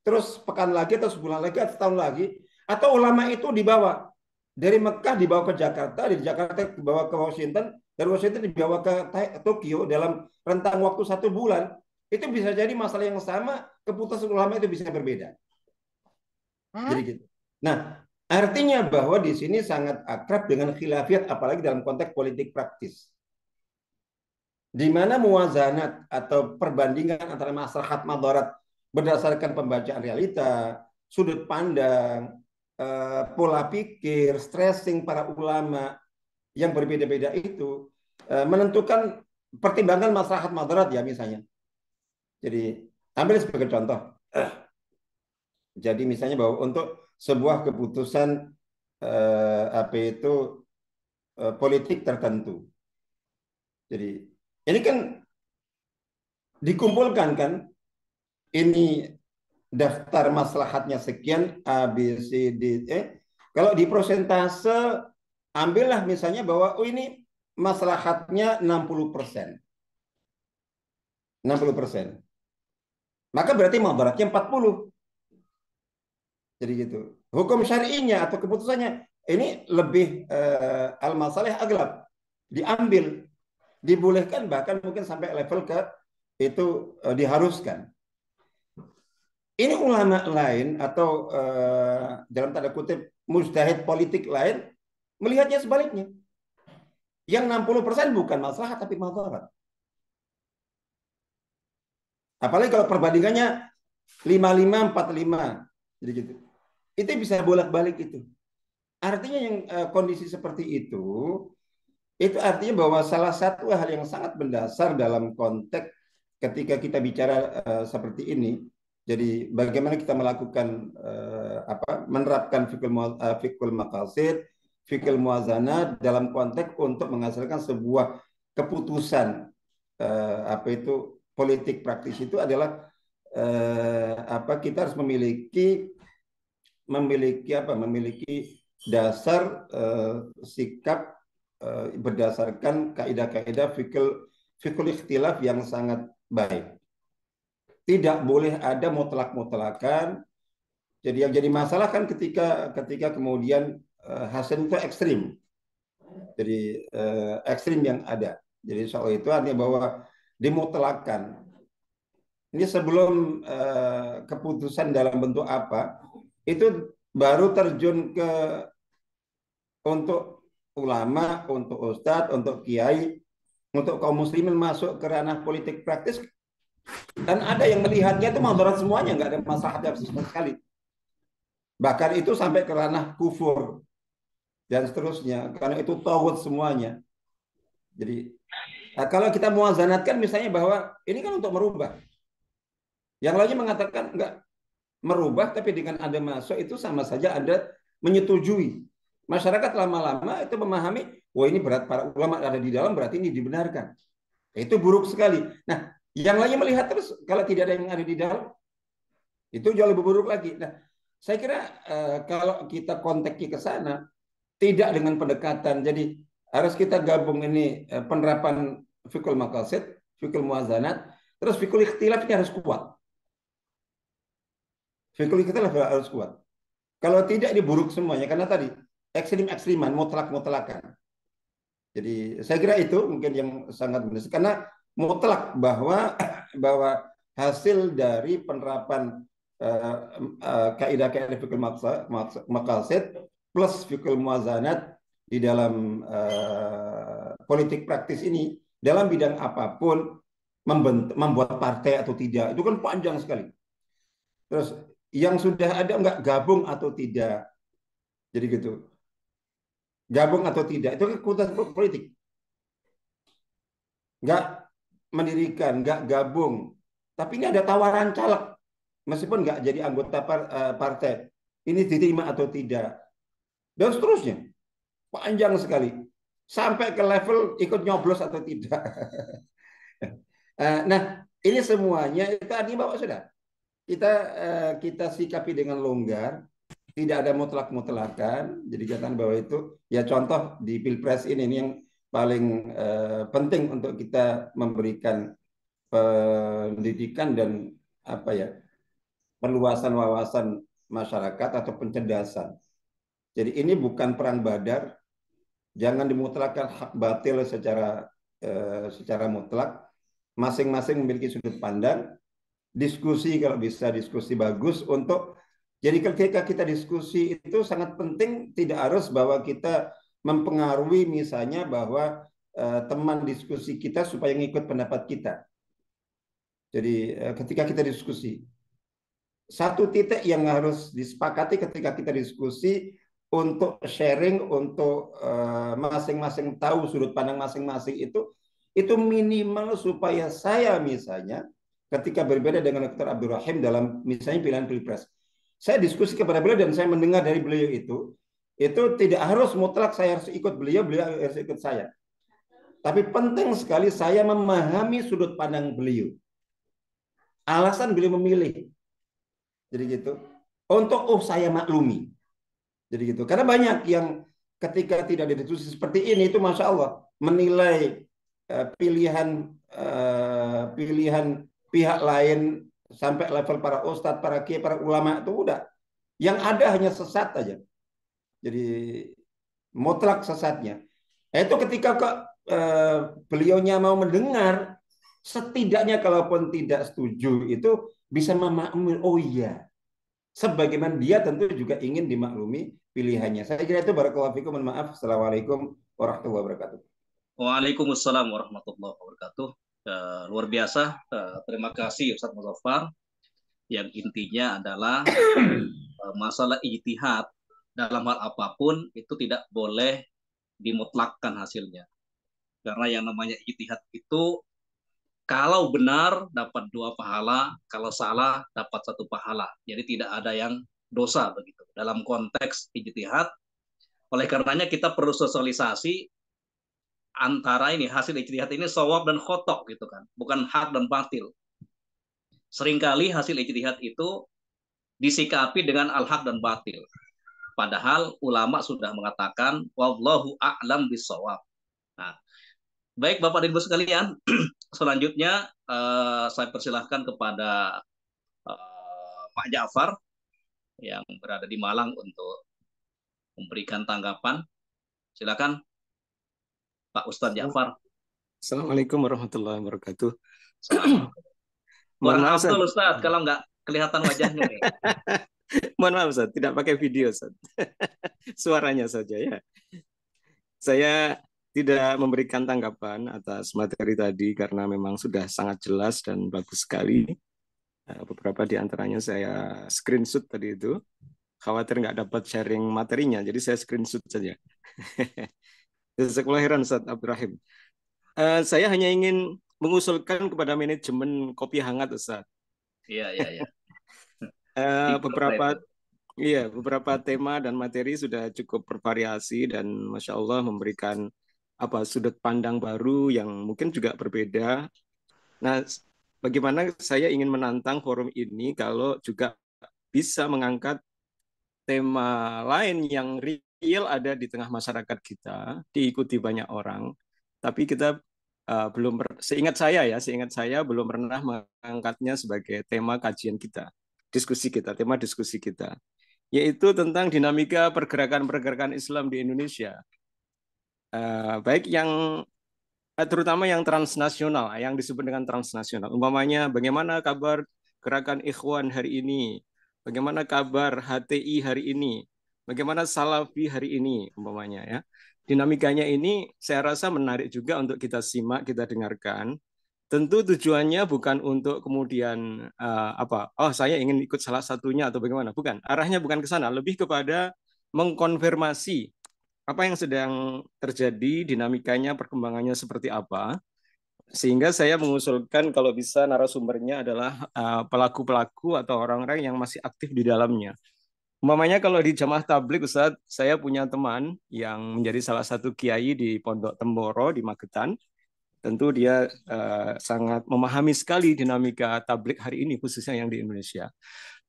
terus pekan lagi atau sebulan lagi atau setahun lagi, atau ulama itu dibawa dari Mekah dibawa ke Jakarta, dari Jakarta dibawa ke Washington, dari Washington dibawa ke Tokyo dalam rentang waktu 1 bulan, itu bisa jadi masalah yang sama, keputusan ulama itu bisa berbeda. Jadi gitu. Nah, artinya bahwa di sini sangat akrab dengan khilafiyat, apalagi dalam konteks politik praktis. Di mana muwazanat atau perbandingan antara maslahat madarat berdasarkan pembacaan realita, sudut pandang, pola pikir, stressing para ulama yang berbeda-beda itu menentukan pertimbangan maslahat madarat ya misalnya. Jadi ambil sebagai contoh. Jadi misalnya bahwa untuk sebuah keputusan politik tertentu. Jadi ini kan dikumpulkan kan, ini daftar maslahatnya sekian A, B, C, D, E. Kalau di prosentase, ambillah misalnya bahwa oh ini maslahatnya 60%. 60%. Maka berarti mudaratnya 40. Jadi gitu. Hukum syar'inya atau keputusannya ini lebih al-masalih aglab. Diambil, dibolehkan, bahkan mungkin sampai level ke itu diharuskan. Ini ulama lain atau dalam tanda kutip mujtahid politik lain melihatnya sebaliknya. Yang 60% bukan masalah tapi madarat. Apalagi kalau perbandingannya 55-45. Jadi gitu. Itu bisa bolak-balik itu. Artinya yang kondisi seperti itu artinya bahwa salah satu hal yang sangat mendasar dalam konteks ketika kita bicara seperti ini. Jadi bagaimana kita melakukan menerapkan fikul maqasid, fikul muwazanah dalam konteks untuk menghasilkan sebuah keputusan politik praktis itu adalah kita harus memiliki dasar sikap berdasarkan kaidah-kaidah fikul ikhtilaf yang sangat baik. Tidak boleh ada mutlak-mutlakan. Jadi yang jadi masalah kan ketika kemudian hasil itu ekstrim. Jadi ekstrim yang ada. Jadi soal itu artinya bahwa dimutlakan. Ini sebelum keputusan dalam bentuk apa, itu baru terjun ke untuk ulama, untuk ustadz, untuk kiai, untuk kaum muslimin masuk ke ranah politik praktis. Dan ada yang melihatnya itu mudarat semuanya, nggak ada masalahnya sama sekali. Bahkan itu sampai ke ranah kufur dan seterusnya, karena itu tauhid semuanya. Jadi kalau kita muwazanatkan misalnya bahwa ini kan untuk merubah. Yang lainnya mengatakan enggak merubah, tapi dengan ada masuk itu sama saja Anda menyetujui. Masyarakat lama-lama itu memahami, wah ini berat para ulama ada di dalam, berarti ini dibenarkan. Itu buruk sekali. Nah, yang lainnya melihat terus, kalau tidak ada yang ada di dalam, itu jauh lebih buruk lagi. Nah, saya kira kalau kita konteksnya ke sana, tidak dengan pendekatan. Jadi harus kita gabung ini penerapan fikul maqasid, fikul muwazanat, terus fikul ikhtilafnya harus kuat. Fikul ikhtilaf harus kuat. Kalau tidak ini buruk semuanya, karena tadi ekstrim-ekstriman, mutlak-mutlakan. Jadi saya kira itu mungkin yang sangat benar. Karena mutlak bahwa hasil dari penerapan kaidah-kaidah fikul maqasid plus fikul muwazanat di dalam politik praktis ini dalam bidang apapun, membuat partai atau tidak itu kan panjang sekali. Terus yang sudah ada enggak gabung atau tidak, jadi gitu, gabung atau tidak itu keputusan politik. Enggak mendirikan, enggak gabung, tapi ini ada tawaran caleg meskipun enggak jadi anggota partai, ini diterima atau tidak, dan seterusnya panjang sekali sampai ke level ikut nyoblos atau tidak. Nah ini semuanya itu artinya bahwa sudah kita sikapi dengan longgar, tidak ada mutlak-mutlakan. Jadi katakan bahwa itu ya contoh di Pilpres ini yang paling penting untuk kita memberikan pendidikan dan perluasan wawasan masyarakat atau pencerdasan. Jadi ini bukan perang badar, jangan dimutlakkan hak batil secara mutlak. Masing-masing memiliki sudut pandang. Diskusi kalau bisa diskusi bagus untuk jadi ketika kita diskusi itu sangat penting, tidak harus bahwa kita mempengaruhi misalnya bahwa teman diskusi kita supaya ngikut pendapat kita. Jadi ketika kita diskusi, satu titik yang harus disepakati ketika kita diskusi untuk sharing, untuk masing-masing tahu sudut pandang masing-masing itu minimal supaya saya misalnya ketika berbeda dengan Dr. Abdul Rahim dalam misalnya pilihan Pilpres, saya diskusi kepada beliau dan saya mendengar dari beliau itu tidak harus mutlak saya harus ikut beliau, beliau harus ikut saya. Tapi penting sekali saya memahami sudut pandang beliau. Alasan beliau memilih. Jadi gitu. Untuk saya maklumi. Jadi gitu. Karena banyak yang ketika tidak ada diskusi seperti ini itu Masya Allah menilai pilihan pihak lain sampai level para ustadz, para kiai, para ulama itu udah. Yang ada hanya sesat aja. Jadi mutlak sesatnya. Itu ketika beliaunya mau mendengar, setidaknya kalaupun tidak setuju itu bisa memaklumi. Oh iya, sebagaimana dia tentu juga ingin dimaklumi pilihannya. Saya kira itu barakallahu fikum. Mohon maaf. Assalamualaikum warahmatullahi wabarakatuh. Waalaikumsalam warahmatullahi wabarakatuh. Luar biasa. Terima kasih Ustaz Muzaffar. Yang intinya adalah masalah ijtihad dalam hal apapun itu tidak boleh dimutlakkan hasilnya. Karena yang namanya ijtihad itu kalau benar dapat 2 pahala, kalau salah dapat 1 pahala. Jadi tidak ada yang dosa begitu. Dalam konteks ijtihad, oleh karenanya kita perlu sosialisasi antara ini hasil ijtihad ini shawab dan khotok gitu kan, bukan hak dan batil. Seringkali hasil ijtihad itu disikapi dengan al-haq dan batil. Padahal ulama sudah mengatakan wallahu a'lam bis-shawab. Nah, baik Bapak dan Ibu sekalian, selanjutnya saya persilahkan kepada Pak Ja'far yang berada di Malang untuk memberikan tanggapan. Silakan Pak Ustadz Ja'far. Assalamualaikum warahmatullahi wabarakatuh. Mohon maaf dulu Ustadz kalau nggak kelihatan wajahnya nih. Mohon maaf Ustadz, tidak pakai video Ustadz. Suaranya saja ya. Saya tidak memberikan tanggapan atas materi tadi karena memang sudah sangat jelas dan bagus sekali. Beberapa di antaranya saya screenshot tadi itu. Khawatir nggak dapat sharing materinya, jadi saya screenshot saja. Jazakallahu khairan Ustadz Abdurrahim. Saya hanya ingin mengusulkan kepada manajemen Kopi Hangat Ustadz. Iya. Beberapa tema dan materi sudah cukup bervariasi dan Masya Allah memberikan sudut pandang baru yang mungkin juga berbeda. Nah, bagaimana saya ingin menantang forum ini kalau juga bisa mengangkat tema lain yang real ada di tengah masyarakat kita, diikuti banyak orang, tapi kita seingat saya belum pernah mengangkatnya sebagai tema kajian kita, tema diskusi kita, yaitu tentang dinamika pergerakan Islam di Indonesia, baik yang terutama yang transnasional, yang disebut dengan transnasional. Umpamanya bagaimana kabar gerakan Ikhwan hari ini, bagaimana kabar HTI hari ini, bagaimana Salafi hari ini, umpamanya ya. Dinamikanya ini saya rasa menarik juga untuk kita simak, kita dengarkan. Tentu tujuannya bukan untuk kemudian saya ingin ikut salah satunya atau bagaimana, bukan. Arahnya bukan ke sana, lebih kepada mengkonfirmasi apa yang sedang terjadi, dinamikanya, perkembangannya seperti apa. Sehingga saya mengusulkan kalau bisa narasumbernya adalah pelaku-pelaku atau orang-orang yang masih aktif di dalamnya. Umpamanya kalau di Jamaah Tabligh, Ustaz, saya punya teman yang menjadi salah satu kiai di Pondok Temboro di Magetan. Tentu dia sangat memahami sekali dinamika tabligh hari ini, khususnya yang di Indonesia.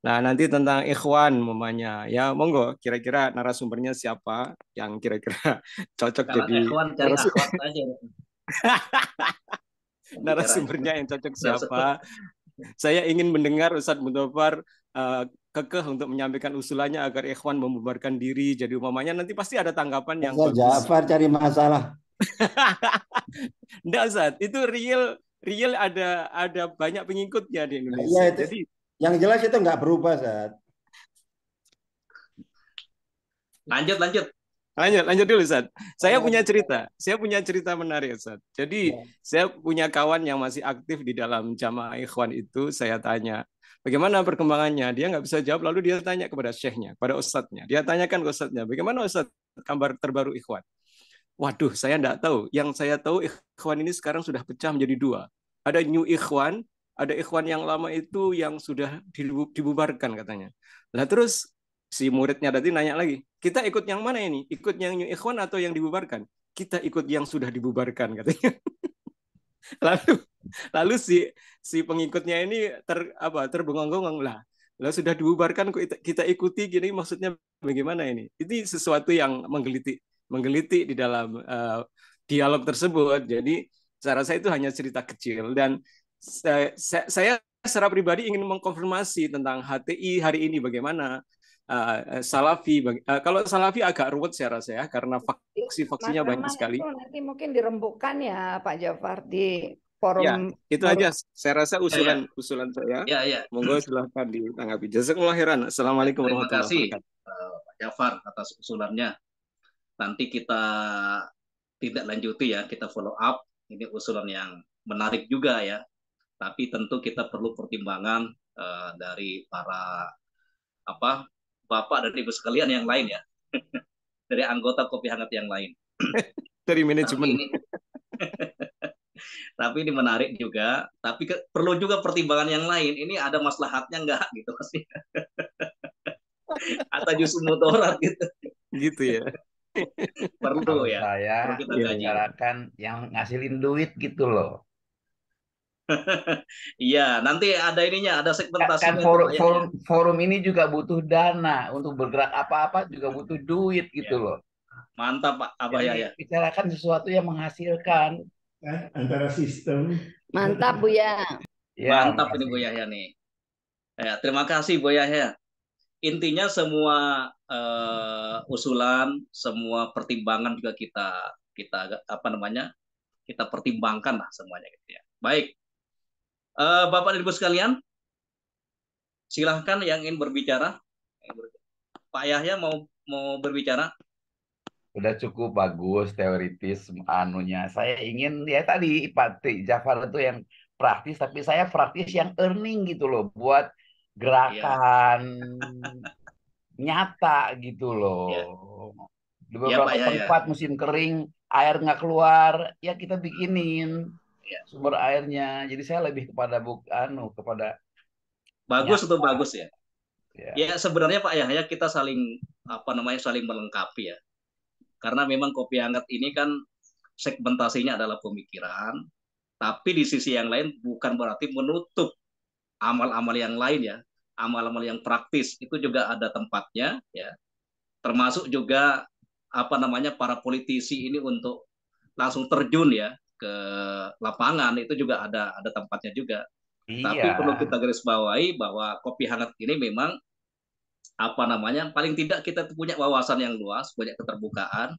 Nah, nanti tentang Ikhwan, umpamanya, ya monggo, kira-kira narasumbernya siapa yang kira-kira cocok Kalau jadi Ikhwan cari akhwat aja. Narasumbernya yang cocok siapa. Saya ingin mendengar Ustadz Muzaffar kekeh untuk menyampaikan usulannya agar Ikhwan membubarkan diri. Jadi umpamanya nanti pasti ada tanggapan yang bagus. Ja'far cari masalah. Enggak, Ustadz, itu real ada banyak pengikutnya di Indonesia. Iya, itu. Jadi yang jelas itu nggak berubah, Ustadz. Lanjut dulu, Ustaz. Saya punya cerita menarik, Ustaz. Jadi saya punya kawan yang masih aktif di dalam Jamaah Ikhwan itu, saya tanya, bagaimana perkembangannya? Dia nggak bisa jawab, lalu dia tanya kepada syekhnya, pada ustadznya. Dia tanyakan ke ustadznya, bagaimana Ustaz kabar terbaru Ikhwan? Waduh, saya nggak tahu. Yang saya tahu Ikhwan ini sekarang sudah pecah menjadi 2. Ada New Ikhwan, ada Ikhwan yang lama itu yang sudah dibubarkan katanya. Nah terus si muridnya tadi nanya lagi, kita ikut yang mana ini? Ikut yang New Ikhwan atau yang dibubarkan? Kita ikut yang sudah dibubarkan katanya. Lalu si pengikutnya ini terbengong-bengong lah. Lah sudah dibubarkan kok kita ikuti gini, maksudnya bagaimana ini? Ini sesuatu yang menggelitik di dalam dialog tersebut. Jadi saya rasa itu hanya cerita kecil, dan saya secara pribadi ingin mengkonfirmasi tentang HTI hari ini bagaimana. Salafi, kalau Salafi agak ruwet saya rasa ya, karena Mas faksi-faksinya banyak Rahman, sekali. itu nanti mungkin dirembukkan ya Pak Jafar di Ya, forum itu forum. aja. Saya rasa usulan saya. Ya, ya. Monggo silahkan ditanggapi. Jazakumullah khairan. Assalamualaikum Terima warahmatullahi kasih wabarakatuh. Pak Jafar atas usulannya. Nanti kita tidak lanjuti ya, kita follow up. Ini usulan yang menarik juga ya. Tapi tentu kita perlu pertimbangan dari para bapak dan ibu sekalian yang lain ya, dari anggota Kopi Hangat yang lain. Dari Tapi manajemen. ini menarik juga. Tapi perlu juga pertimbangan yang lain. Ini ada maslahatnya nggak gitu sih? Atau justru mudarat gitu? Gitu ya. Perlu Kalau ya. saya Perlu kita Iya, kaji. bicarakan yang ngasilin duit gitu loh. Iya, nanti ada ininya, ada Kan segmentasinya itu forum, Pak Yahya. forum, forum ini juga butuh dana untuk bergerak apa-apa juga butuh duit gitu Ya. loh. Mantap Pak Abah Jadi Yahya. bicarakan sesuatu yang menghasilkan. Antara sistem. Mantap Buya. Ya, Mantap ini Bu makasih. Yahya nih. Ya, terima kasih Bu Yahya. Intinya semua usulan, semua pertimbangan juga kita kita pertimbangkan lah semuanya gitu ya. Baik, Bapak dan Ibu sekalian, silahkan yang ingin berbicara. Pak Yahya mau berbicara. Udah cukup bagus teoritis anunya. Saya ingin ya tadi Pak Jafar itu yang praktis, tapi saya praktis yang earning gitu loh, buat gerakan nyata gitu loh. Ya. Di Ya, beberapa Pak Yahya. tempat musim kering air nggak keluar, ya kita bikinin sumber airnya. Jadi saya lebih kepada kepada Bagus nyata. atau bagus ya. Ya. Ya sebenarnya Pak Yahya kita saling saling melengkapi ya. Karena memang Kopi Hangat ini kan segmentasinya adalah pemikiran, tapi di sisi yang lain bukan berarti menutup amal-amal yang lain ya. Amal-amal yang praktis itu juga ada tempatnya ya. Termasuk juga para politisi ini untuk langsung terjun ya ke lapangan, itu juga ada tempatnya juga. Tapi Iya. perlu kita garis bawahi bahwa Kopi Hangat ini memang paling tidak kita punya wawasan yang luas, punya keterbukaan,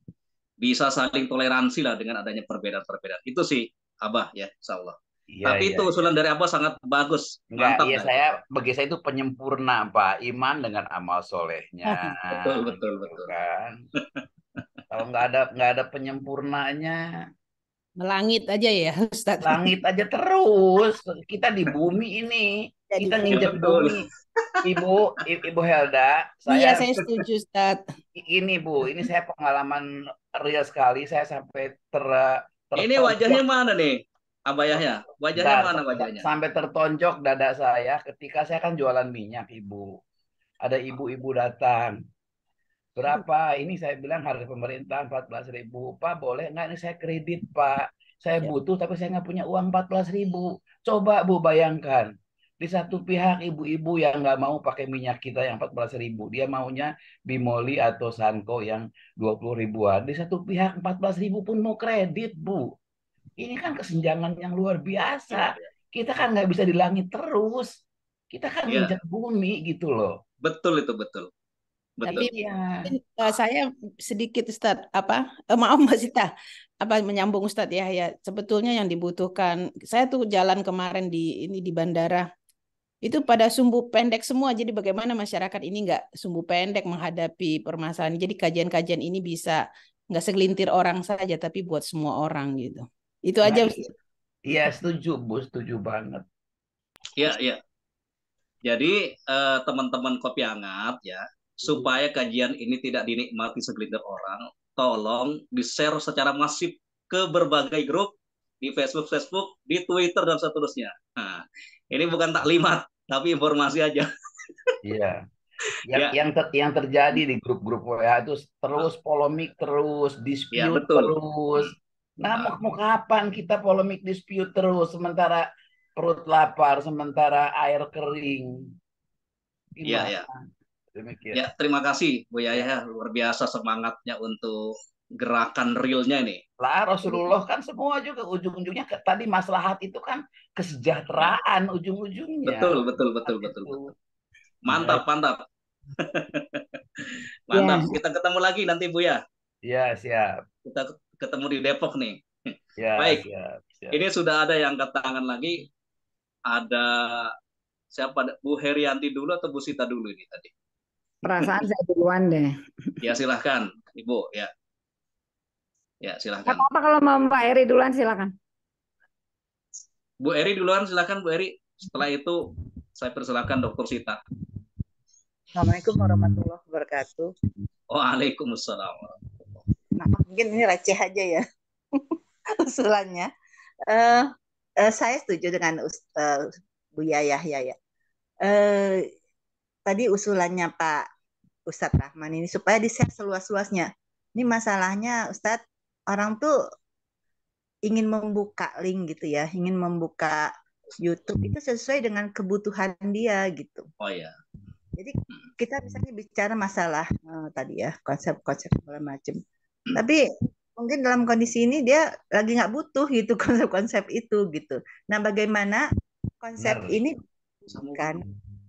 bisa saling toleransi lah dengan adanya perbedaan-perbedaan. Itu sih Abah ya, insya Allah. Iya, Tapi itu usulan dari Abah sangat bagus. Enggak, Mantap iya kan? bagi saya itu penyempurna Pak, iman dengan amal solehnya. Betul Gitu kan. Kalau nggak ada penyempurnanya, Melangit aja ya, Ustadz. langit aja terus. Kita di bumi ini, kita nginjek bumi. Ibu Helda, Iya, saya setuju, Ustadz. Ini Bu, ini saya pengalaman real sekali. Saya sampai Ini wajahnya mana nih, Abah Yahya? Wajahnya mana wajahnya? Sampai tertonjok dada saya ketika saya kan jualan minyak, Ibu. Ada ibu-ibu datang. Berapa? Ini saya bilang harga pemerintah 14.000. Pak, boleh nggak? Ini saya kredit, Pak. Saya butuh, tapi saya nggak punya uang 14.000. Coba Bu bayangkan. Di satu pihak ibu-ibu yang nggak mau pakai minyak kita yang 14.000. Dia maunya Bimoli atau Sanko yang 20 ribuan. Di satu pihak 14.000 pun mau kredit, Bu. Ini kan kesenjangan yang luar biasa. Kita kan nggak bisa di langit terus. Kita kan nginjak bumi gitu loh. Betul itu, betul. Tapi saya sedikit Ustadz, maaf Mbak Sita, menyambung Ustadz ya, sebetulnya yang dibutuhkan, saya tuh jalan kemarin di bandara, itu pada sumbu pendek semua, jadi bagaimana masyarakat ini nggak sumbu pendek menghadapi permasalahan, jadi kajian-kajian ini bisa nggak segelintir orang saja, tapi buat semua orang gitu. Itu aja. Iya, setuju Bu, setuju banget. Iya. Jadi teman-teman Kopi Hangat ya, supaya kajian ini tidak dinikmati segelintir orang, tolong di-share secara masif ke berbagai grup di Facebook, di Twitter dan seterusnya. Nah, ini bukan taklimat, tapi informasi aja. Iya. Yang terjadi di grup-grup WA itu terus polemik terus, dispute terus. Nah, mau kapan kita polemik dispute terus sementara perut lapar, sementara air kering. Iya, Gimana? ya. Demikian. Ya, terima kasih Bu Yahya, luar biasa semangatnya untuk gerakan realnya ini. Lah Rasulullah kan semua juga ujung-ujungnya tadi maslahat itu kan kesejahteraan ujung-ujungnya. Betul, betul, betul, betul, betul. Mantap, mantap. Mantap. Kita ketemu lagi nanti Bu ya. Ya, siap. Kita ketemu di Depok nih. Ya, Baik. siap. Ini sudah ada yang angkat tangan lagi. Ada siapa? Bu Herianti dulu atau Bu Sita dulu ini tadi? Perasaan saya duluan deh. Ya, silahkan, Ibu. Ya, ya silahkan. Apa kalau mau Mbak Eri duluan silakan. Bu Eri duluan, silahkan Bu Eri. Setelah itu saya persilakan Dr. Sita. Assalamualaikum warahmatullahi wabarakatuh. Waalaikumsalam. Nah, mungkin ini receh aja ya usulannya. Saya setuju dengan Bu Yahya ya. Tadi usulannya Pak Ustadz Rahman ini supaya di-share seluas-luasnya. Ini masalahnya Ustadz, orang tuh ingin membuka link gitu ya, ingin membuka YouTube itu sesuai dengan kebutuhan dia gitu. Oh ya. Jadi kita misalnya bicara masalah tadi ya konsep-konsep segala macam. Tapi mungkin dalam kondisi ini dia lagi nggak butuh gitu konsep-konsep itu gitu. Nah, bagaimana konsep ini kan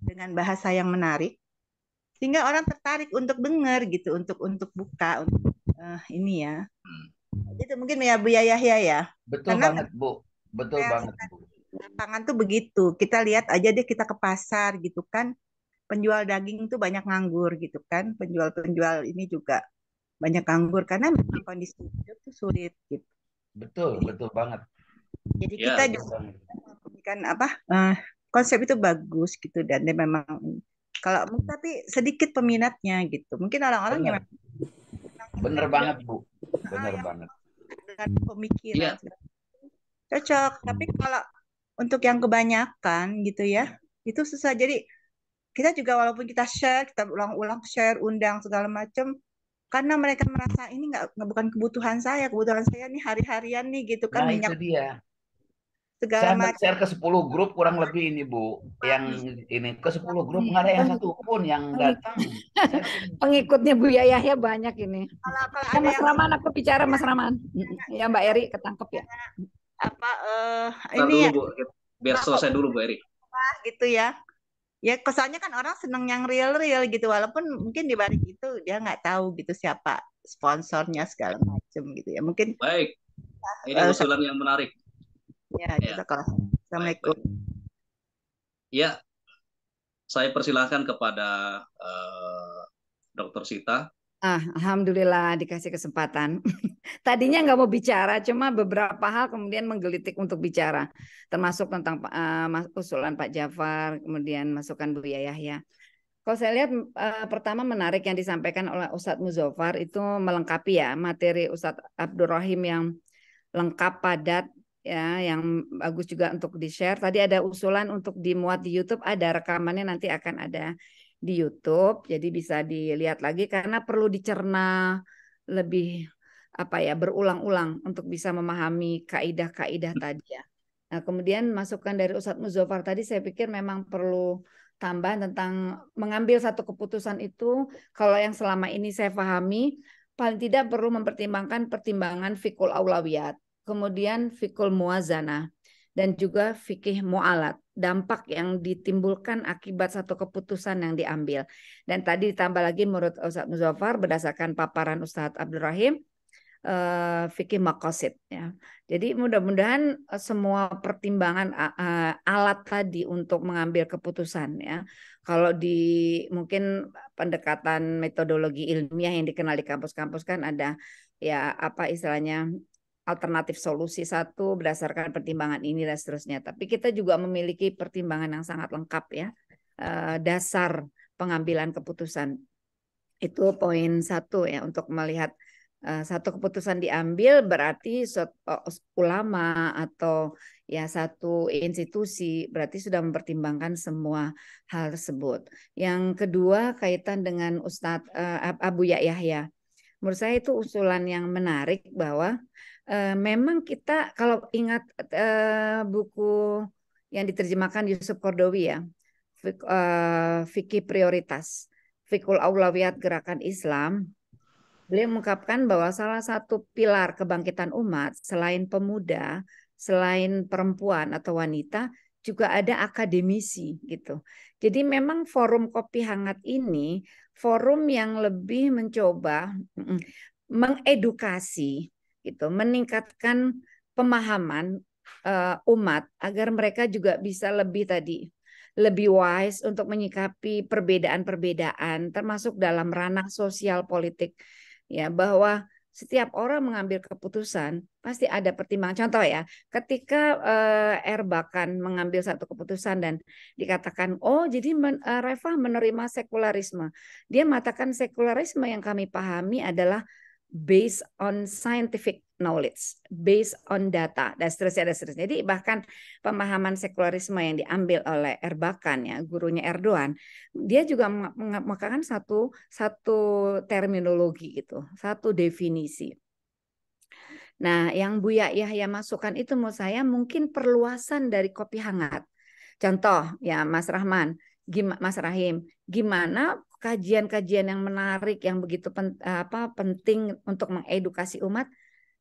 dengan bahasa yang menarik sehingga orang tertarik untuk dengar gitu, untuk buka untuk ini ya. Itu mungkin ya Bu Yahya ya. Betul Karena banget Bu. Betul banget Bu. Lapangan tuh begitu. Kita lihat aja deh kita ke pasar gitu kan. Penjual daging tuh banyak nganggur gitu kan. Penjual-penjual ini juga banyak nganggur karena memang kondisi hidup tuh sulit gitu. Betul banget. Jadi kita juga kan konsep itu bagus gitu dan dia memang kalau tapi sedikit peminatnya gitu. Mungkin orang-orang yang bener banget Bu. Bener banget. Dengan pemikiran cocok. Tapi kalau untuk yang kebanyakan gitu ya, itu susah. Jadi kita juga walaupun kita share, kita ulang-ulang share, undang segala macam, karena mereka merasa ini nggak bukan kebutuhan saya nih hari-harian nih gitu kan, Nah, minyak itu dia. segala Saya macam. share ke 10 grup kurang lebih ini Bu. Yang ini ke 10 grup nggak ada yang satu pun yang datang. Pengikutnya Bu Yahya banyak ini. Kalau ya, Mas Rahman, aku bicara Mas Rahman. Ya Mbak Eri ketangkep ya. Ini dulu, Bu. Biar selesai dulu Bu Eri. Gitu ya. Ya kesannya kan orang seneng yang real-real gitu, walaupun mungkin di balik itu dia nggak tahu gitu siapa sponsornya segala macam gitu ya. Mungkin baik. Ini usulan yang menarik. Ya, Assalamualaikum. Ya, saya persilahkan kepada Dr. Sita. Alhamdulillah dikasih kesempatan. Tadinya nggak mau bicara, cuma beberapa hal kemudian menggelitik untuk bicara, termasuk tentang usulan Pak Jafar, kemudian masukan Bu Yahya. Kalau saya lihat pertama menarik yang disampaikan oleh Ustadz Muzaffar itu melengkapi ya materi Ustadz Abdurrahim yang lengkap, padat, ya, yang bagus juga untuk di-share. Tadi ada usulan untuk dimuat di YouTube, ada rekamannya nanti akan ada di YouTube, jadi bisa dilihat lagi karena perlu dicerna lebih berulang-ulang untuk bisa memahami kaidah-kaidah tadi ya. Nah, kemudian masukan dari Ustadz Muzaffar tadi saya pikir memang perlu tambahan tentang mengambil satu keputusan itu. Kalau yang selama ini saya pahami paling tidak perlu mempertimbangkan pertimbangan fikul aulawiyat, kemudian fikul muwazanah, dan juga fikih mu'alat, dampak yang ditimbulkan akibat satu keputusan yang diambil. Dan tadi ditambah lagi menurut Ustadz Muzaffar berdasarkan paparan Ustadz Abdurrahim, fikih maqasid ya. Jadi mudah-mudahan semua pertimbangan alat tadi untuk mengambil keputusan ya. Kalau di mungkin pendekatan metodologi ilmiah yang dikenal di kampus-kampus kan ada ya istilahnya alternatif solusi satu berdasarkan pertimbangan ini dan seterusnya. Tapi kita juga memiliki pertimbangan yang sangat lengkap ya, dasar pengambilan keputusan. Itu poin satu ya, untuk melihat satu keputusan diambil berarti ulama atau ya satu institusi berarti sudah mempertimbangkan semua hal tersebut. Yang kedua kaitan dengan Ustadz Abu Yahya. Menurut saya itu usulan yang menarik bahwa memang kita kalau ingat buku yang diterjemahkan Yusuf Qaradawi ya, fikih prioritas, fikul aulawiyat gerakan Islam, beliau mengungkapkan bahwa salah satu pilar kebangkitan umat selain pemuda, selain perempuan atau wanita, juga ada akademisi gitu. Jadi memang forum kopi hangat ini forum yang lebih mencoba mengedukasi gitu, meningkatkan pemahaman umat agar mereka juga bisa lebih wise untuk menyikapi perbedaan-perbedaan termasuk dalam ranah sosial politik, ya, bahwa setiap orang mengambil keputusan pasti ada pertimbangan. Contoh ya, ketika Erbakan mengambil satu keputusan dan dikatakan, oh jadi Reva menerima sekularisme. Dia mengatakan sekularisme yang kami pahami adalah based on scientific knowledge, based on data, dan seterusnya. Jadi bahkan pemahaman sekularisme yang diambil oleh Erbakan, ya, gurunya Erdogan, dia juga menggunakan satu terminologi gitu, satu definisi. Nah, yang Buya Yahya masukkan itu menurut saya mungkin perluasan dari kopi hangat. Contoh ya Mas Rahman, Mas Rahim, gimana kajian-kajian yang menarik yang begitu penting untuk mengedukasi umat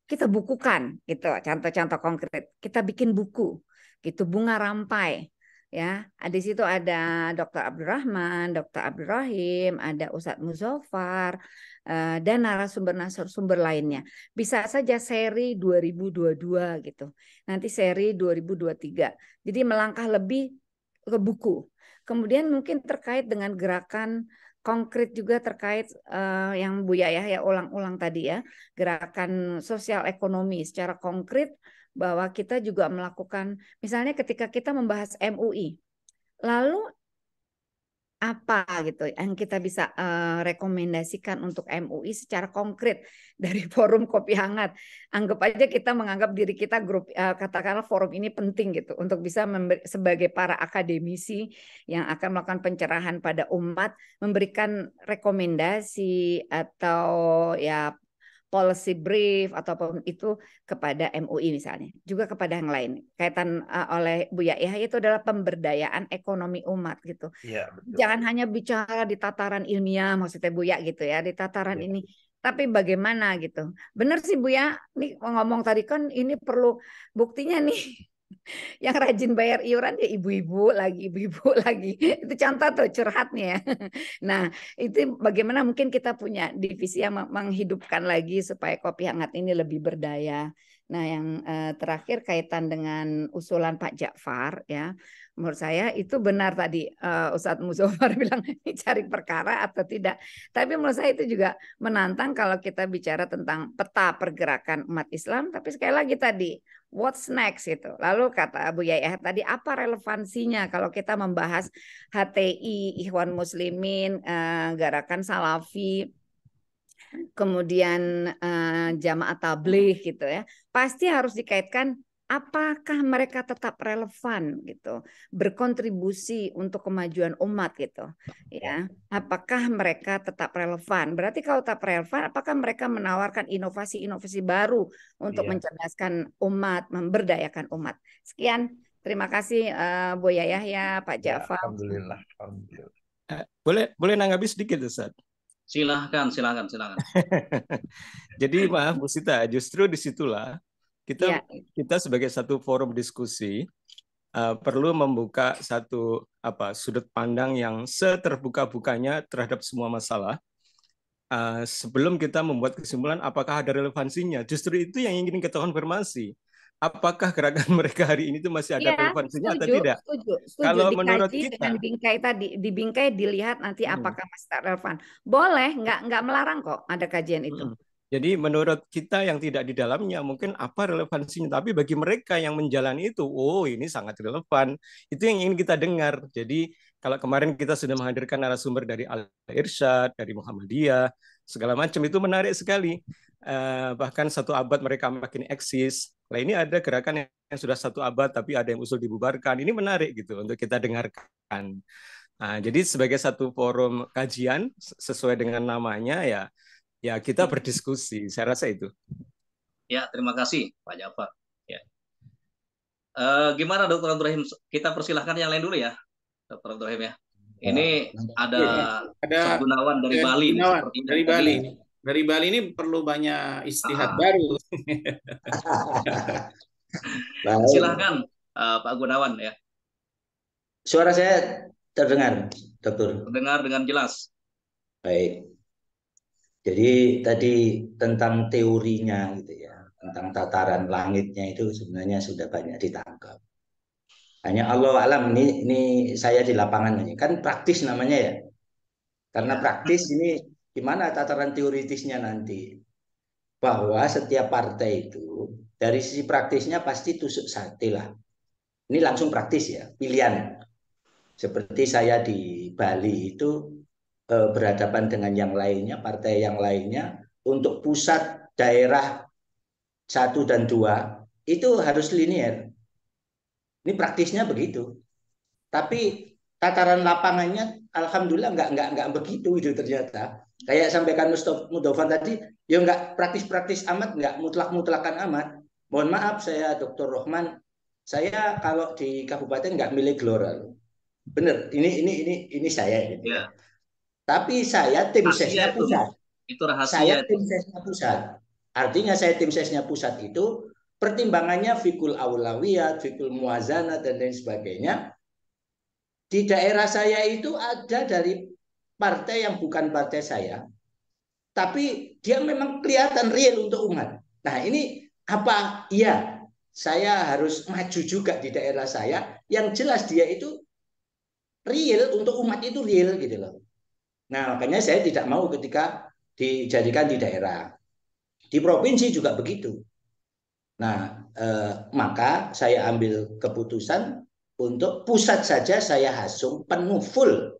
kita bukukan gitu, contoh-contoh konkret. Kita bikin buku gitu, Bunga Rampai. Ya, di situ ada Dr. Abdurrahman, Dr. Abdurrahim, ada Ustadz Muzaffar, dan narasumber lainnya. Bisa saja seri 2022 gitu. Nanti seri 2023. Jadi melangkah lebih ke buku. Kemudian mungkin terkait dengan gerakan konkret juga terkait yang Buya Yahya ulang-ulang tadi ya, gerakan sosial ekonomi secara konkret, bahwa kita juga melakukan, misalnya ketika kita membahas MUI, lalu apa gitu yang kita bisa rekomendasikan untuk MUI secara konkret dari forum kopi hangat. Anggap aja kita menganggap diri kita grup, katakanlah forum ini penting gitu untuk bisa sebagai para akademisi yang akan melakukan pencerahan pada umat, memberikan rekomendasi atau ya policy brief ataupun itu kepada MUI misalnya, juga kepada yang lain. Kaitan oleh Buya Yahya itu adalah pemberdayaan ekonomi umat gitu. Iya, betul. Jangan hanya bicara di tataran ilmiah maksudnya Buya gitu ya, di tataran ini, tapi bagaimana gitu. Benar sih Buya, nih ngomong tadi kan ini perlu buktinya nih. Yang rajin bayar iuran ya ibu-ibu lagi. Itu contoh tuh curhatnya ya. Nah, itu bagaimana mungkin kita punya divisi yang menghidupkan lagi supaya kopi hangat ini lebih berdaya. Nah, yang terakhir kaitan dengan usulan Pak Ja'far ya. Menurut saya itu benar tadi Ustadz Muzaffar bilang ini cari perkara atau tidak. Tapi menurut saya itu juga menantang kalau kita bicara tentang peta pergerakan umat Islam. Tapi sekali lagi tadi, what's next itu. Lalu kata Bu Yahya tadi, apa relevansinya kalau kita membahas HTI, Ikhwan Muslimin, gerakan Salafi, kemudian Jamaah Tabligh gitu ya. Pasti harus dikaitkan apakah mereka tetap relevan gitu, berkontribusi untuk kemajuan umat gitu, ya. Apakah mereka tetap relevan? Berarti kalau tetap relevan, apakah mereka menawarkan inovasi-inovasi baru untuk mencerdaskan umat, memberdayakan umat? Sekian, terima kasih Buya Yahya, Pak Ja'far. Alhamdulillah. Boleh nanggapi sedikit Ustaz? Silahkan. Jadi maaf Bu Sita, justru disitulah kita sebagai satu forum diskusi perlu membuka satu sudut pandang yang seterbuka-bukanya terhadap semua masalah sebelum kita membuat kesimpulan apakah ada relevansinya. Justru itu yang ingin kita konfirmasi. Apakah gerakan mereka hari ini itu masih ada relevansinya atau tidak? Setuju. Kalau Dikaji menurut kita dengan bingkai tadi, dibingkai dilihat nanti apakah masih relevan. Boleh, nggak melarang kok ada kajian itu. Jadi menurut kita yang tidak di dalamnya mungkin apa relevansinya, tapi bagi mereka yang menjalani itu, oh ini sangat relevan. Itu yang ingin kita dengar. Jadi kalau kemarin kita sudah menghadirkan narasumber dari Al-Irsyad, dari Muhammadiyah, segala macam itu menarik sekali. Bahkan 1 abad mereka makin eksis. Nah ini ada gerakan yang sudah 1 abad tapi ada yang usul dibubarkan. Ini menarik gitu untuk kita dengarkan. Nah, jadi sebagai satu forum kajian sesuai dengan namanya ya kita berdiskusi. Saya rasa itu. Ya, terima kasih Pak Ja'far. Ya. Gimana Dr. Abdurrahim? Kita persilahkan yang lain dulu ya. Dr. Abdurrahim ya. Ya, Ini ada Ada Ustaz Gunawan dari ya, Bali nih, Gunawan sepertinya dari tadi. Bali. Dari Bali ini perlu banyak istihad baru. baik. Silahkan Pak Gunawan ya. Suara saya terdengar, Dokter? Terdengar dengan jelas. Baik. Jadi tadi tentang teorinya gitu ya, tentang tataran langitnya itu sebenarnya sudah banyak ditangkap. Hanya Allah alam, ini saya di lapangan ini kan praktis namanya ya. Karena praktis ini gimana tataran teoritisnya nanti. Bahwa setiap partai itu dari sisi praktisnya pasti tusuk sate lah. Ini langsung praktis ya, pilihan. Seperti saya di Bali itu berhadapan dengan yang lainnya, partai yang lainnya, untuk pusat daerah 1 dan 2 itu harus linear. Ini praktisnya begitu. Tapi tataran lapangannya alhamdulillah nggak begitu itu ternyata. Kayak sampaikan Mudofan tadi, ya nggak praktis-praktis amat, nggak mutlak-mutlakan amat. Mohon maaf saya Dr. Rohman, saya kalau di kabupaten nggak milih Gelora loh. Bener, ini saya gitu ya. Tapi saya tim sesnya pusat. Itu rahasia. Saya tim sesnya pusat. Artinya saya tim sesnya pusat itu pertimbangannya fikul aulawiyat, fikul muazanah dan lain sebagainya. Di daerah saya itu ada dari partai yang bukan partai saya, tapi dia memang kelihatan real untuk umat. Nah ini apa? Iya, saya harus maju juga di daerah saya, yang jelas dia itu real untuk umat itu real gitu loh. Nah makanya saya tidak mau ketika dijadikan di daerah. Di provinsi juga begitu. Nah maka saya ambil keputusan untuk pusat saja saya hasung penuh full.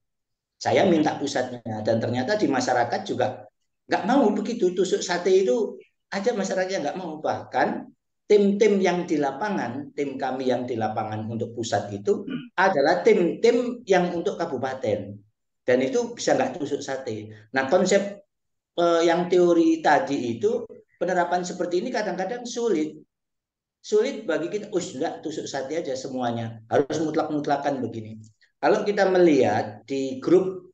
Saya minta pusatnya dan ternyata di masyarakat juga nggak mau begitu, tusuk sate itu aja masyarakatnya nggak mau. Bahkan tim-tim yang di lapangan, tim kami yang di lapangan untuk pusat itu adalah tim-tim yang untuk kabupaten dan itu bisa nggak tusuk sate. Nah konsep yang teori tadi itu penerapan seperti ini kadang-kadang sulit bagi kita. Enggak, tusuk sate aja semuanya, harus mutlak-mutlakan begini. Kalau kita melihat di grup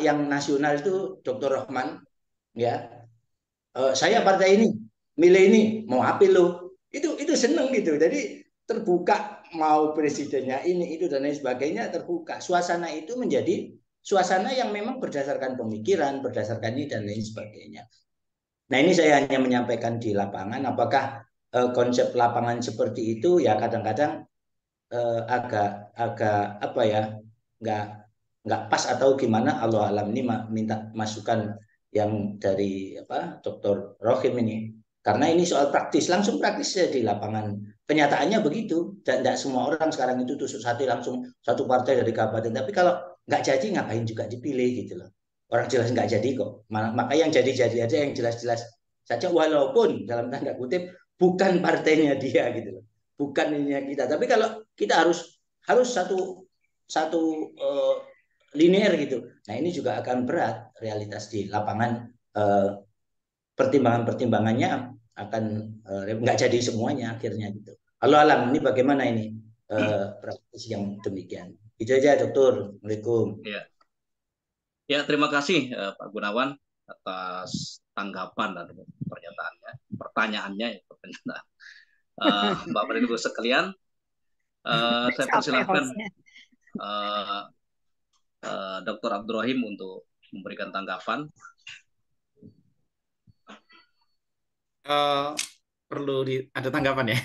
yang nasional itu Dr. Rohman ya, saya partai ini, milih ini, mau apa lo? Itu seneng gitu. Jadi terbuka, mau presidennya ini itu dan lain sebagainya terbuka. Suasana itu menjadi suasana yang memang berdasarkan pemikiran, berdasarkan ini dan lain sebagainya. Nah ini saya hanya menyampaikan di lapangan. Apakah konsep lapangan seperti itu ya kadang-kadang agak apa ya, nggak pas atau gimana, Allah alam. Ini minta masukan yang dari Dr. Rohim ini, karena ini soal praktis, langsung praktis ya di lapangan. Kenyataannya begitu, dan tidak semua orang sekarang itu tusuk sate langsung satu partai dari kabupaten. Tapi kalau nggak jadi ngapain juga dipilih gitu loh. Orang jelas nggak jadi kok. Maka yang jadi aja, yang jelas-jelas saja, walaupun dalam tanda kutip bukan partainya dia gitu loh, bukan ininya kita. Tapi kalau kita harus satu linear gitu. Nah ini juga akan berat realitas di lapangan. Pertimbangan-pertimbangannya akan nggak jadi semuanya akhirnya gitu. Allah alam, ini bagaimana ini praktis yang demikian. Itu aja Dokter. Assalamualaikum. Ya terima kasih Pak Gunawan atas tanggapan dan pertanyaannya. Bapak dan Ibu sekalian, saya persilahkan Dr. Abdurrahim untuk memberikan tanggapan. Perlu ada tanggapan ya.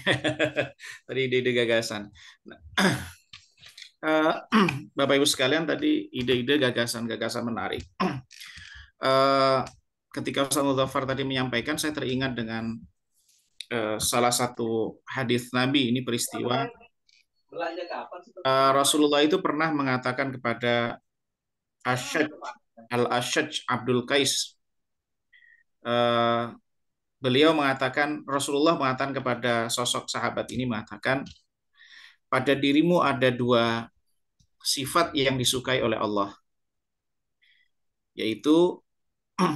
Tadi ide-ide gagasan. Bapak Ibu sekalian, tadi ide-ide gagasan-gagasan menarik. Ketika Ustaz Muzaffar tadi menyampaikan, saya teringat dengan salah satu hadis Nabi. Ini peristiwa Rasulullah itu pernah mengatakan kepada Al-Ashaj Abdul Qais, Rasulullah mengatakan kepada sosok sahabat ini, mengatakan, pada dirimu ada 2 sifat yang disukai oleh Allah, yaitu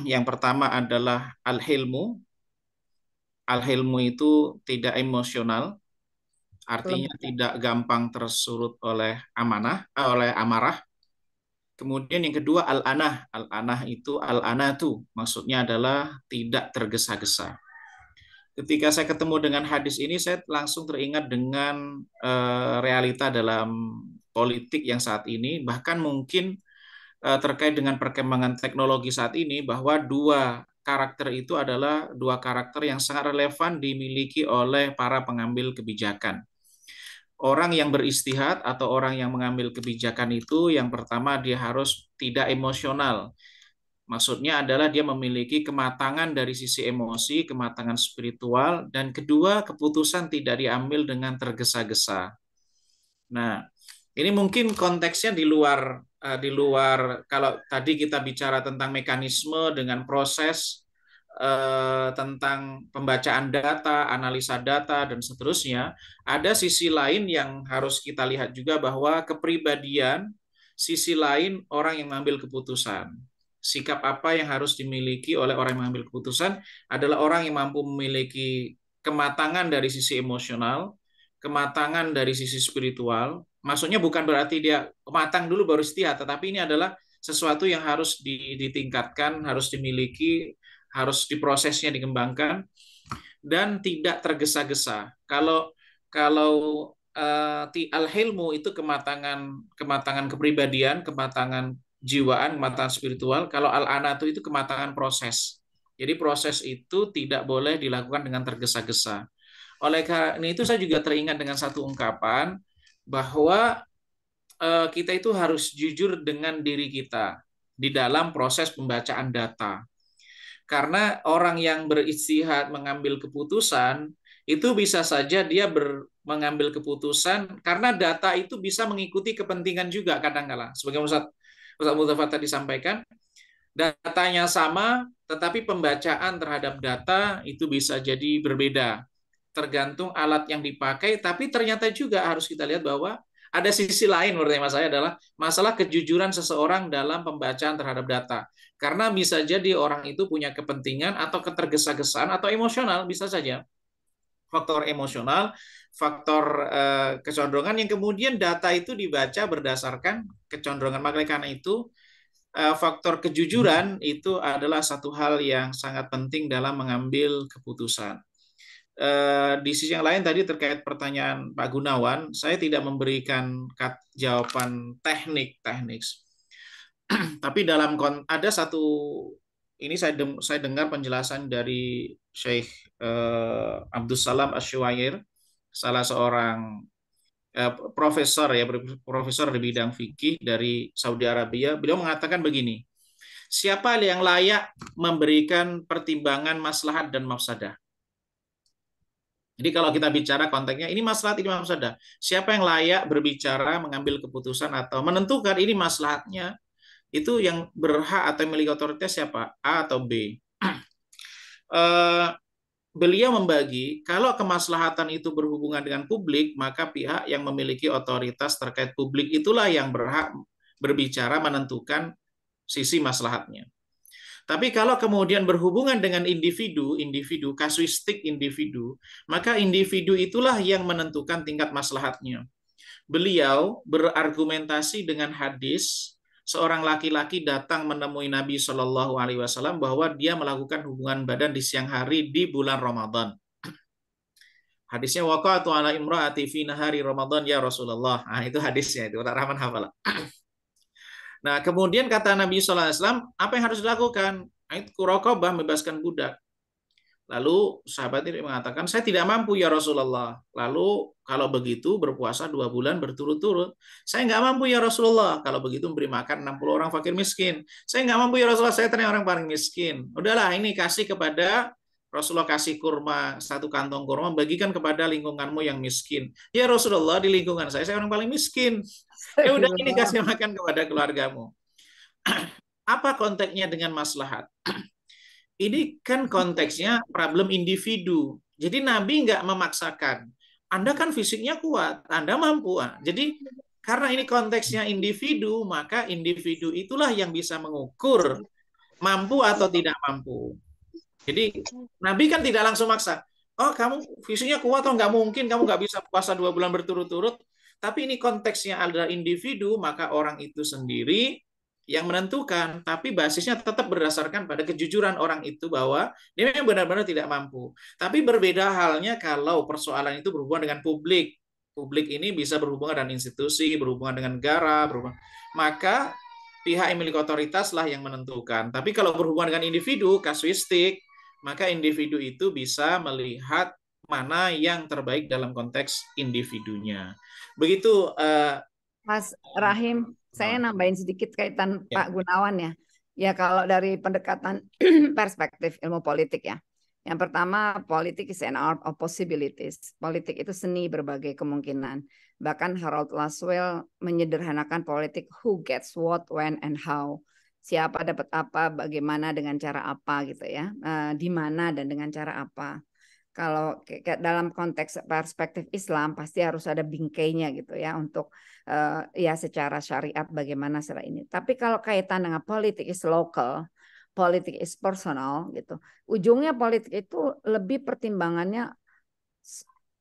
yang pertama adalah al-hilmu. Al-hilmu itu tidak emosional, artinya tidak gampang tersulut oleh amarah. Kemudian yang kedua al-anah. Al-anah itu al-anatu, maksudnya adalah tidak tergesa-gesa. Ketika saya ketemu dengan hadis ini, saya langsung teringat dengan realita dalam politik yang saat ini, bahkan mungkin terkait dengan perkembangan teknologi saat ini, bahwa dua karakter itu adalah dua karakter yang sangat relevan dimiliki oleh para pengambil kebijakan. Orang yang beristihad atau orang yang mengambil kebijakan itu, yang pertama dia harus tidak emosional. Maksudnya adalah dia memiliki kematangan dari sisi emosi, kematangan spiritual, dan kedua, keputusan tidak diambil dengan tergesa-gesa. Nah, ini mungkin konteksnya di luar kalau tadi kita bicara tentang mekanisme dengan proses tentang pembacaan data, analisa data, dan seterusnya. Ada sisi lain yang harus kita lihat juga, bahwa kepribadian, sisi lain orang yang mengambil keputusan. Sikap apa yang harus dimiliki oleh orang yang mengambil keputusan adalah orang yang mampu memiliki kematangan dari sisi emosional, kematangan dari sisi spiritual. Maksudnya bukan berarti dia matang dulu baru istihad, tetapi ini adalah sesuatu yang harus ditingkatkan, harus dimiliki, harus diprosesnya, dikembangkan, dan tidak tergesa-gesa. Kalau al-hilmu itu kematangan kepribadian, kematangan jiwaan, kematangan spiritual. Kalau al-anatu itu kematangan proses. Jadi proses itu tidak boleh dilakukan dengan tergesa-gesa. Oleh karena itu saya juga teringat dengan satu ungkapan bahwa kita itu harus jujur dengan diri kita di dalam proses pembacaan data. Karena orang yang beristihad mengambil keputusan, itu bisa saja dia mengambil keputusan karena data itu bisa mengikuti kepentingan juga kadang-kala. Sebagai Ustaz Mustafa tadi sampaikan, datanya sama, tetapi pembacaan terhadap data itu bisa jadi berbeda. Tergantung alat yang dipakai, tapi ternyata juga harus kita lihat bahwa ada sisi lain menurut hemat saya adalah masalah kejujuran seseorang dalam pembacaan terhadap data. Karena bisa jadi orang itu punya kepentingan atau ketergesa-gesaan atau emosional, bisa saja. Faktor emosional, faktor kecenderungan yang kemudian data itu dibaca berdasarkan kecenderungan. Maka karena itu faktor kejujuran itu adalah satu hal yang sangat penting dalam mengambil keputusan. Di sisi yang lain tadi terkait pertanyaan Pak Gunawan, saya tidak memberikan jawaban teknik. Tapi ada satu, ini saya dengar penjelasan dari Syekh Abdus Salam Asy-Syuair, salah seorang profesor di bidang fikih dari Saudi Arabia. Beliau mengatakan begini, siapa yang layak memberikan pertimbangan maslahat dan mafsadah? Jadi kalau kita bicara konteksnya, ini maslahat, ini mafsadah. Siapa yang layak berbicara, mengambil keputusan atau menentukan ini maslahatnya, itu yang berhak atau memiliki otoritas siapa? A atau B? Beliau membagi, kalau kemaslahatan itu berhubungan dengan publik, maka pihak yang memiliki otoritas terkait publik itulah yang berhak berbicara menentukan sisi maslahatnya. Tapi kalau kemudian berhubungan dengan individu, kasuistik individu, maka individu itulah yang menentukan tingkat maslahatnya. Beliau berargumentasi dengan hadis, seorang laki-laki datang menemui Nabi Shallallahu Alaihi Wasallam bahwa dia melakukan hubungan badan di siang hari di bulan Ramadan. Hadisnya waqa'tu ala imra'ati fi nahari Ramadan ya Rasulullah. Nah, itu hadisnya itu. Rahman hafalah. Nah, kemudian kata Nabi Sallallahu Alaihi Wasallam, apa yang harus dilakukan? Itu raqabah, membebaskan budak. Lalu sahabat ini mengatakan, saya tidak mampu ya Rasulullah. Lalu kalau begitu berpuasa 2 bulan berturut-turut. Saya nggak mampu ya Rasulullah. Kalau begitu memberi makan 60 orang fakir miskin. Saya nggak mampu ya Rasulullah, saya ternyata orang paling miskin. Udahlah, ini kasih kepada Rasulullah, kasih kurma, 1 kantong kurma, bagikan kepada lingkunganmu yang miskin. Ya Rasulullah, di lingkungan saya orang paling miskin. Ya udah, ini kasih makan kepada keluargamu. Apa konteksnya dengan maslahat? Ini kan konteksnya problem individu. Jadi Nabi nggak memaksakan. Anda kan fisiknya kuat, Anda mampu. Jadi karena ini konteksnya individu, maka individu itulah yang bisa mengukur mampu atau tidak mampu. Jadi Nabi kan tidak langsung maksa. oh kamu visinya kuat atau nggak mungkin kamu nggak bisa puasa 2 bulan berturut-turut. Tapi ini konteksnya adalah individu, maka orang itu sendiri yang menentukan. Tapi basisnya tetap berdasarkan pada kejujuran orang itu bahwa dia memang benar-benar tidak mampu. Tapi berbeda halnya kalau persoalan itu berhubungan dengan publik. Publik ini bisa berhubungan dengan institusi, berhubungan dengan negara, maka pihak yang memiliki otoritas lah yang menentukan. Tapi kalau berhubungan dengan individu, kasuistik, maka individu itu bisa melihat mana yang terbaik dalam konteks individunya. Begitu, Mas Rahim, saya nambahin sedikit kaitan Ya. Pak Gunawan ya. Ya kalau dari pendekatan perspektif ilmu politik ya. Yang pertama, politik is an art of possibilities. Politik itu seni berbagai kemungkinan. Bahkan Harold Laswell menyederhanakan politik who gets what, when, and how. Siapa dapat apa, bagaimana, dengan cara apa gitu ya. Di mana dan dengan cara apa. Kalau dalam konteks perspektif Islam pasti harus ada bingkainya gitu ya untuk ya secara syariat bagaimana secara ini. Tapi kalau kaitan dengan politik is local, politik is personal gitu. Ujungnya politik itu lebih pertimbangannya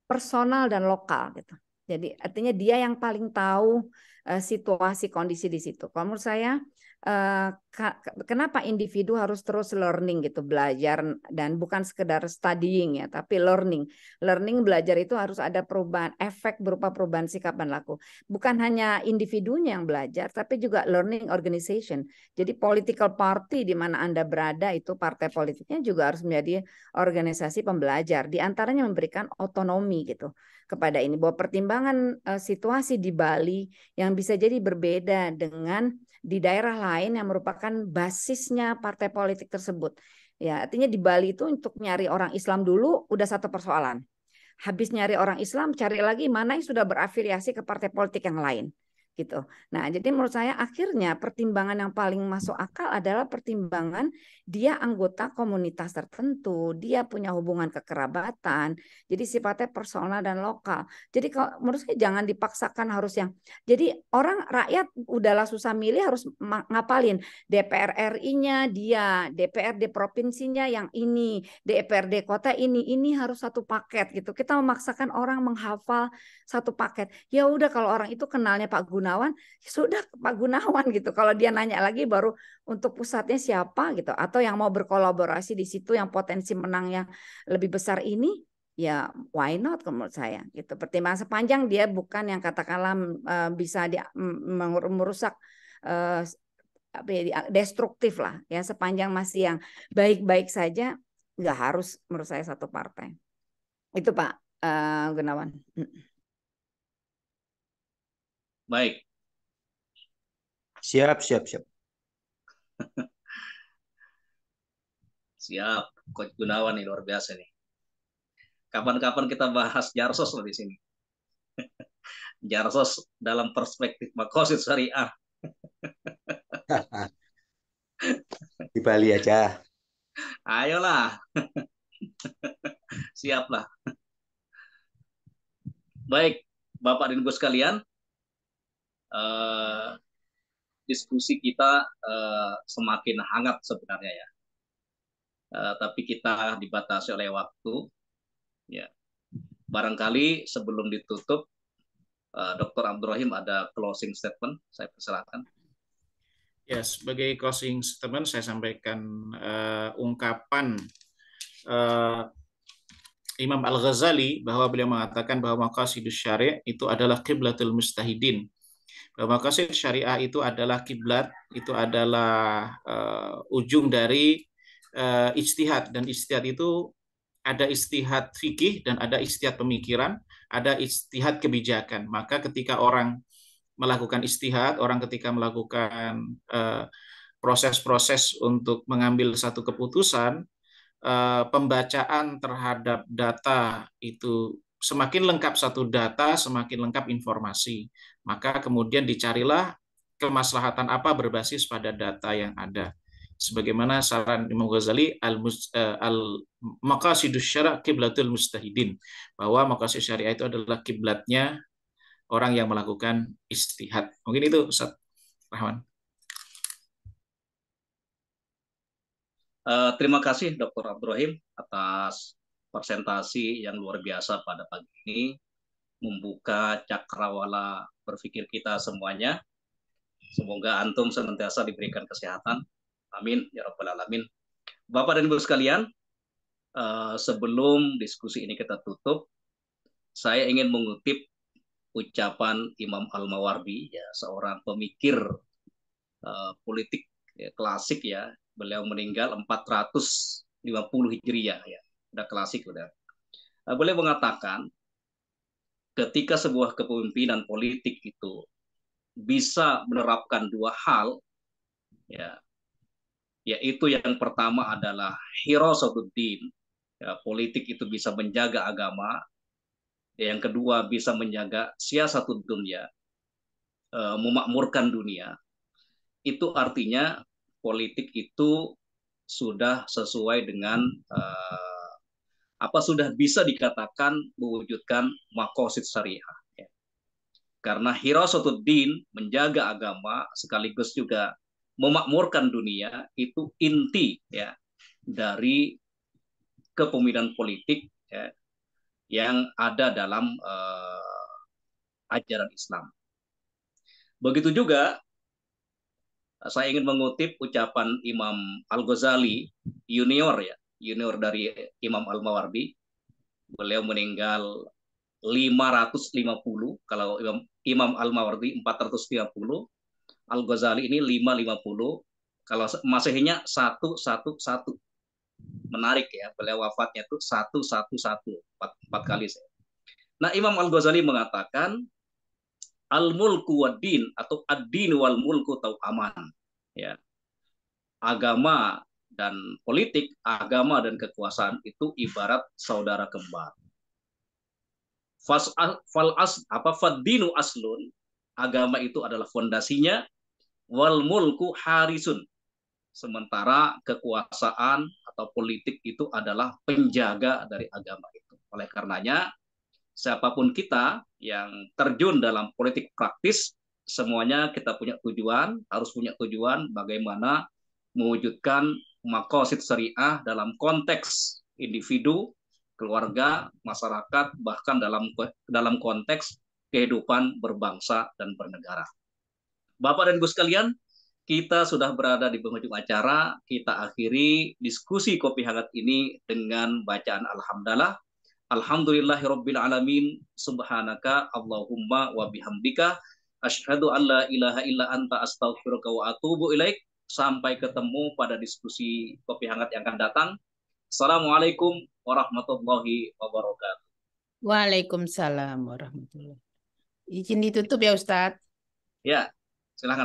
personal dan lokal gitu. Jadi artinya dia yang paling tahu situasi kondisi di situ. Kalau menurut saya kenapa individu harus terus learning gitu, belajar dan bukan sekedar studying ya, tapi learning. Learning belajar itu harus ada perubahan efek berupa perubahan sikap dan laku. Bukan hanya individunya yang belajar, tapi juga learning organization. Jadi political party di mana Anda berada itu partai politiknya juga harus menjadi organisasi pembelajar. Di antaranya memberikan otonomi gitu kepada ini, bahwa pertimbangan situasi di Bali yang bisa jadi berbeda dengan di daerah lain yang merupakan basisnya partai politik tersebut. Ya, artinya di Bali itu untuk nyari orang Islam dulu udah satu persoalan. Habis nyari orang Islam, cari lagi mana yang sudah berafiliasi ke partai politik yang lain. Gitu. Nah, jadi menurut saya akhirnya pertimbangan yang paling masuk akal adalah pertimbangan dia anggota komunitas tertentu, dia punya hubungan kekerabatan, jadi sifatnya personal dan lokal. Jadi kalau menurut saya jangan dipaksakan harus yang, jadi orang rakyat udahlah susah milih harus ngapalin DPR RI-nya dia, DPRD provinsinya yang ini, DPRD kota ini harus satu paket gitu. Kita memaksakan orang menghafal satu paket. Ya udah kalau orang itu kenalnya Pak Gunawan, ya sudah Pak Gunawan gitu. Kalau dia nanya lagi baru untuk pusatnya siapa gitu, atau yang mau berkolaborasi di situ yang potensi menangnya lebih besar ini, ya why not menurut saya gitu. Pertimbangan sepanjang dia bukan yang katakanlah bisa merusak destruktif lah ya, sepanjang masih yang baik-baik saja, nggak harus menurut saya satu partai. Itu Pak Gunawan. Baik. Siap. Siap, Coach Gunawan nih luar biasa nih. Kapan-kapan kita bahas Jarsos loh di sini. Jarsos dalam perspektif maqasid syariah. Di Bali aja. Ayolah. Siaplah. Baik, Bapak dan Ibu sekalian, diskusi kita semakin hangat sebenarnya ya. Tapi kita dibatasi oleh waktu. Ya, barangkali sebelum ditutup, Dr. Abdurrahim ada closing statement. Saya persilakan. Ya, sebagai closing statement saya sampaikan ungkapan Imam Al-Ghazali bahwa beliau mengatakan bahwa maqasidus syari' itu adalah qiblatul mustahidin. Bahwa maqasid syariah itu adalah kiblat, itu adalah ujung dari ijtihad, dan ijtihad itu ada ijtihad fikih dan ada ijtihad pemikiran, ada ijtihad kebijakan. Maka ketika orang melakukan ijtihad, orang ketika melakukan proses-proses untuk mengambil satu keputusan, pembacaan terhadap data itu semakin lengkap satu data, semakin lengkap informasi. Maka kemudian dicarilah kemaslahatan apa berbasis pada data yang ada. Sebagaimana saran Imam Ghazali, maqasidus syara' qiblatul mustahidin, bahwa maqasid syariah itu adalah kiblatnya orang yang melakukan ijtihad. Mungkin itu Ustaz Rahman. Terima kasih Dr. Abdurrahim atas presentasi yang luar biasa pada pagi ini, membuka cakrawala berpikir kita semuanya. Semoga antum senantiasa diberikan kesehatan. Amin ya rabbal alamin. Bapak dan Ibu sekalian, sebelum diskusi ini kita tutup, saya ingin mengutip ucapan Imam Al-Mawardi, ya, seorang pemikir politik ya, klasik ya. Beliau meninggal 450 Hijriah ya. Udah klasik udah. Beliau mengatakan ketika sebuah kepemimpinan politik itu bisa menerapkan dua hal, ya, yaitu yang pertama adalah hirasatuddin, ya, politik itu bisa menjaga agama, yang kedua bisa menjaga siasatud dunya, memakmurkan dunia. Itu artinya politik itu sudah sesuai dengan sudah bisa dikatakan mewujudkan maqasid syariah. Ya. Karena hirasatuddin, menjaga agama sekaligus juga memakmurkan dunia, itu inti ya dari kepemimpinan politik ya, yang ada dalam ajaran Islam. Begitu juga saya ingin mengutip ucapan Imam Al-Ghazali junior ya, junior dari Imam Al-Mawardi. Beliau meninggal 550, kalau Imam Al-Mawardi 430, Al-Ghazali ini 550, kalau Masehinya 111. Menarik ya, beliau wafatnya itu 111, 4 kali. Nah, Imam Al-Ghazali mengatakan al-mulku wad-din atau ad-din wal mulku tau'aman. Ya. Agama dan politik, agama dan kekuasaan itu ibarat saudara kembar. Faddinu aslun, agama itu adalah fondasinya, wal mulku harisun, sementara kekuasaan atau politik itu adalah penjaga dari agama itu. Oleh karenanya, siapapun kita yang terjun dalam politik praktis, semuanya kita punya tujuan, harus punya tujuan bagaimana mewujudkan maqasid syariah dalam konteks individu, keluarga, masyarakat, bahkan dalam konteks kehidupan berbangsa dan bernegara. Bapak dan Ibu sekalian, kita sudah berada di penghujung acara. Kita akhiri diskusi kopi hangat ini dengan bacaan alhamdulillah. Alhamdulillahirabbil alamin, subhanaka Allahumma wa bihamdika asyhadu an la ilaha illa anta astaghfiruka wa atubu ilaik. Sampai ketemu pada diskusi kopi hangat yang akan datang. Assalamualaikum warahmatullahi wabarakatuh. Waalaikumsalam warahmatullahi. Izin ditutup ya Ustadz. Ya, silakan.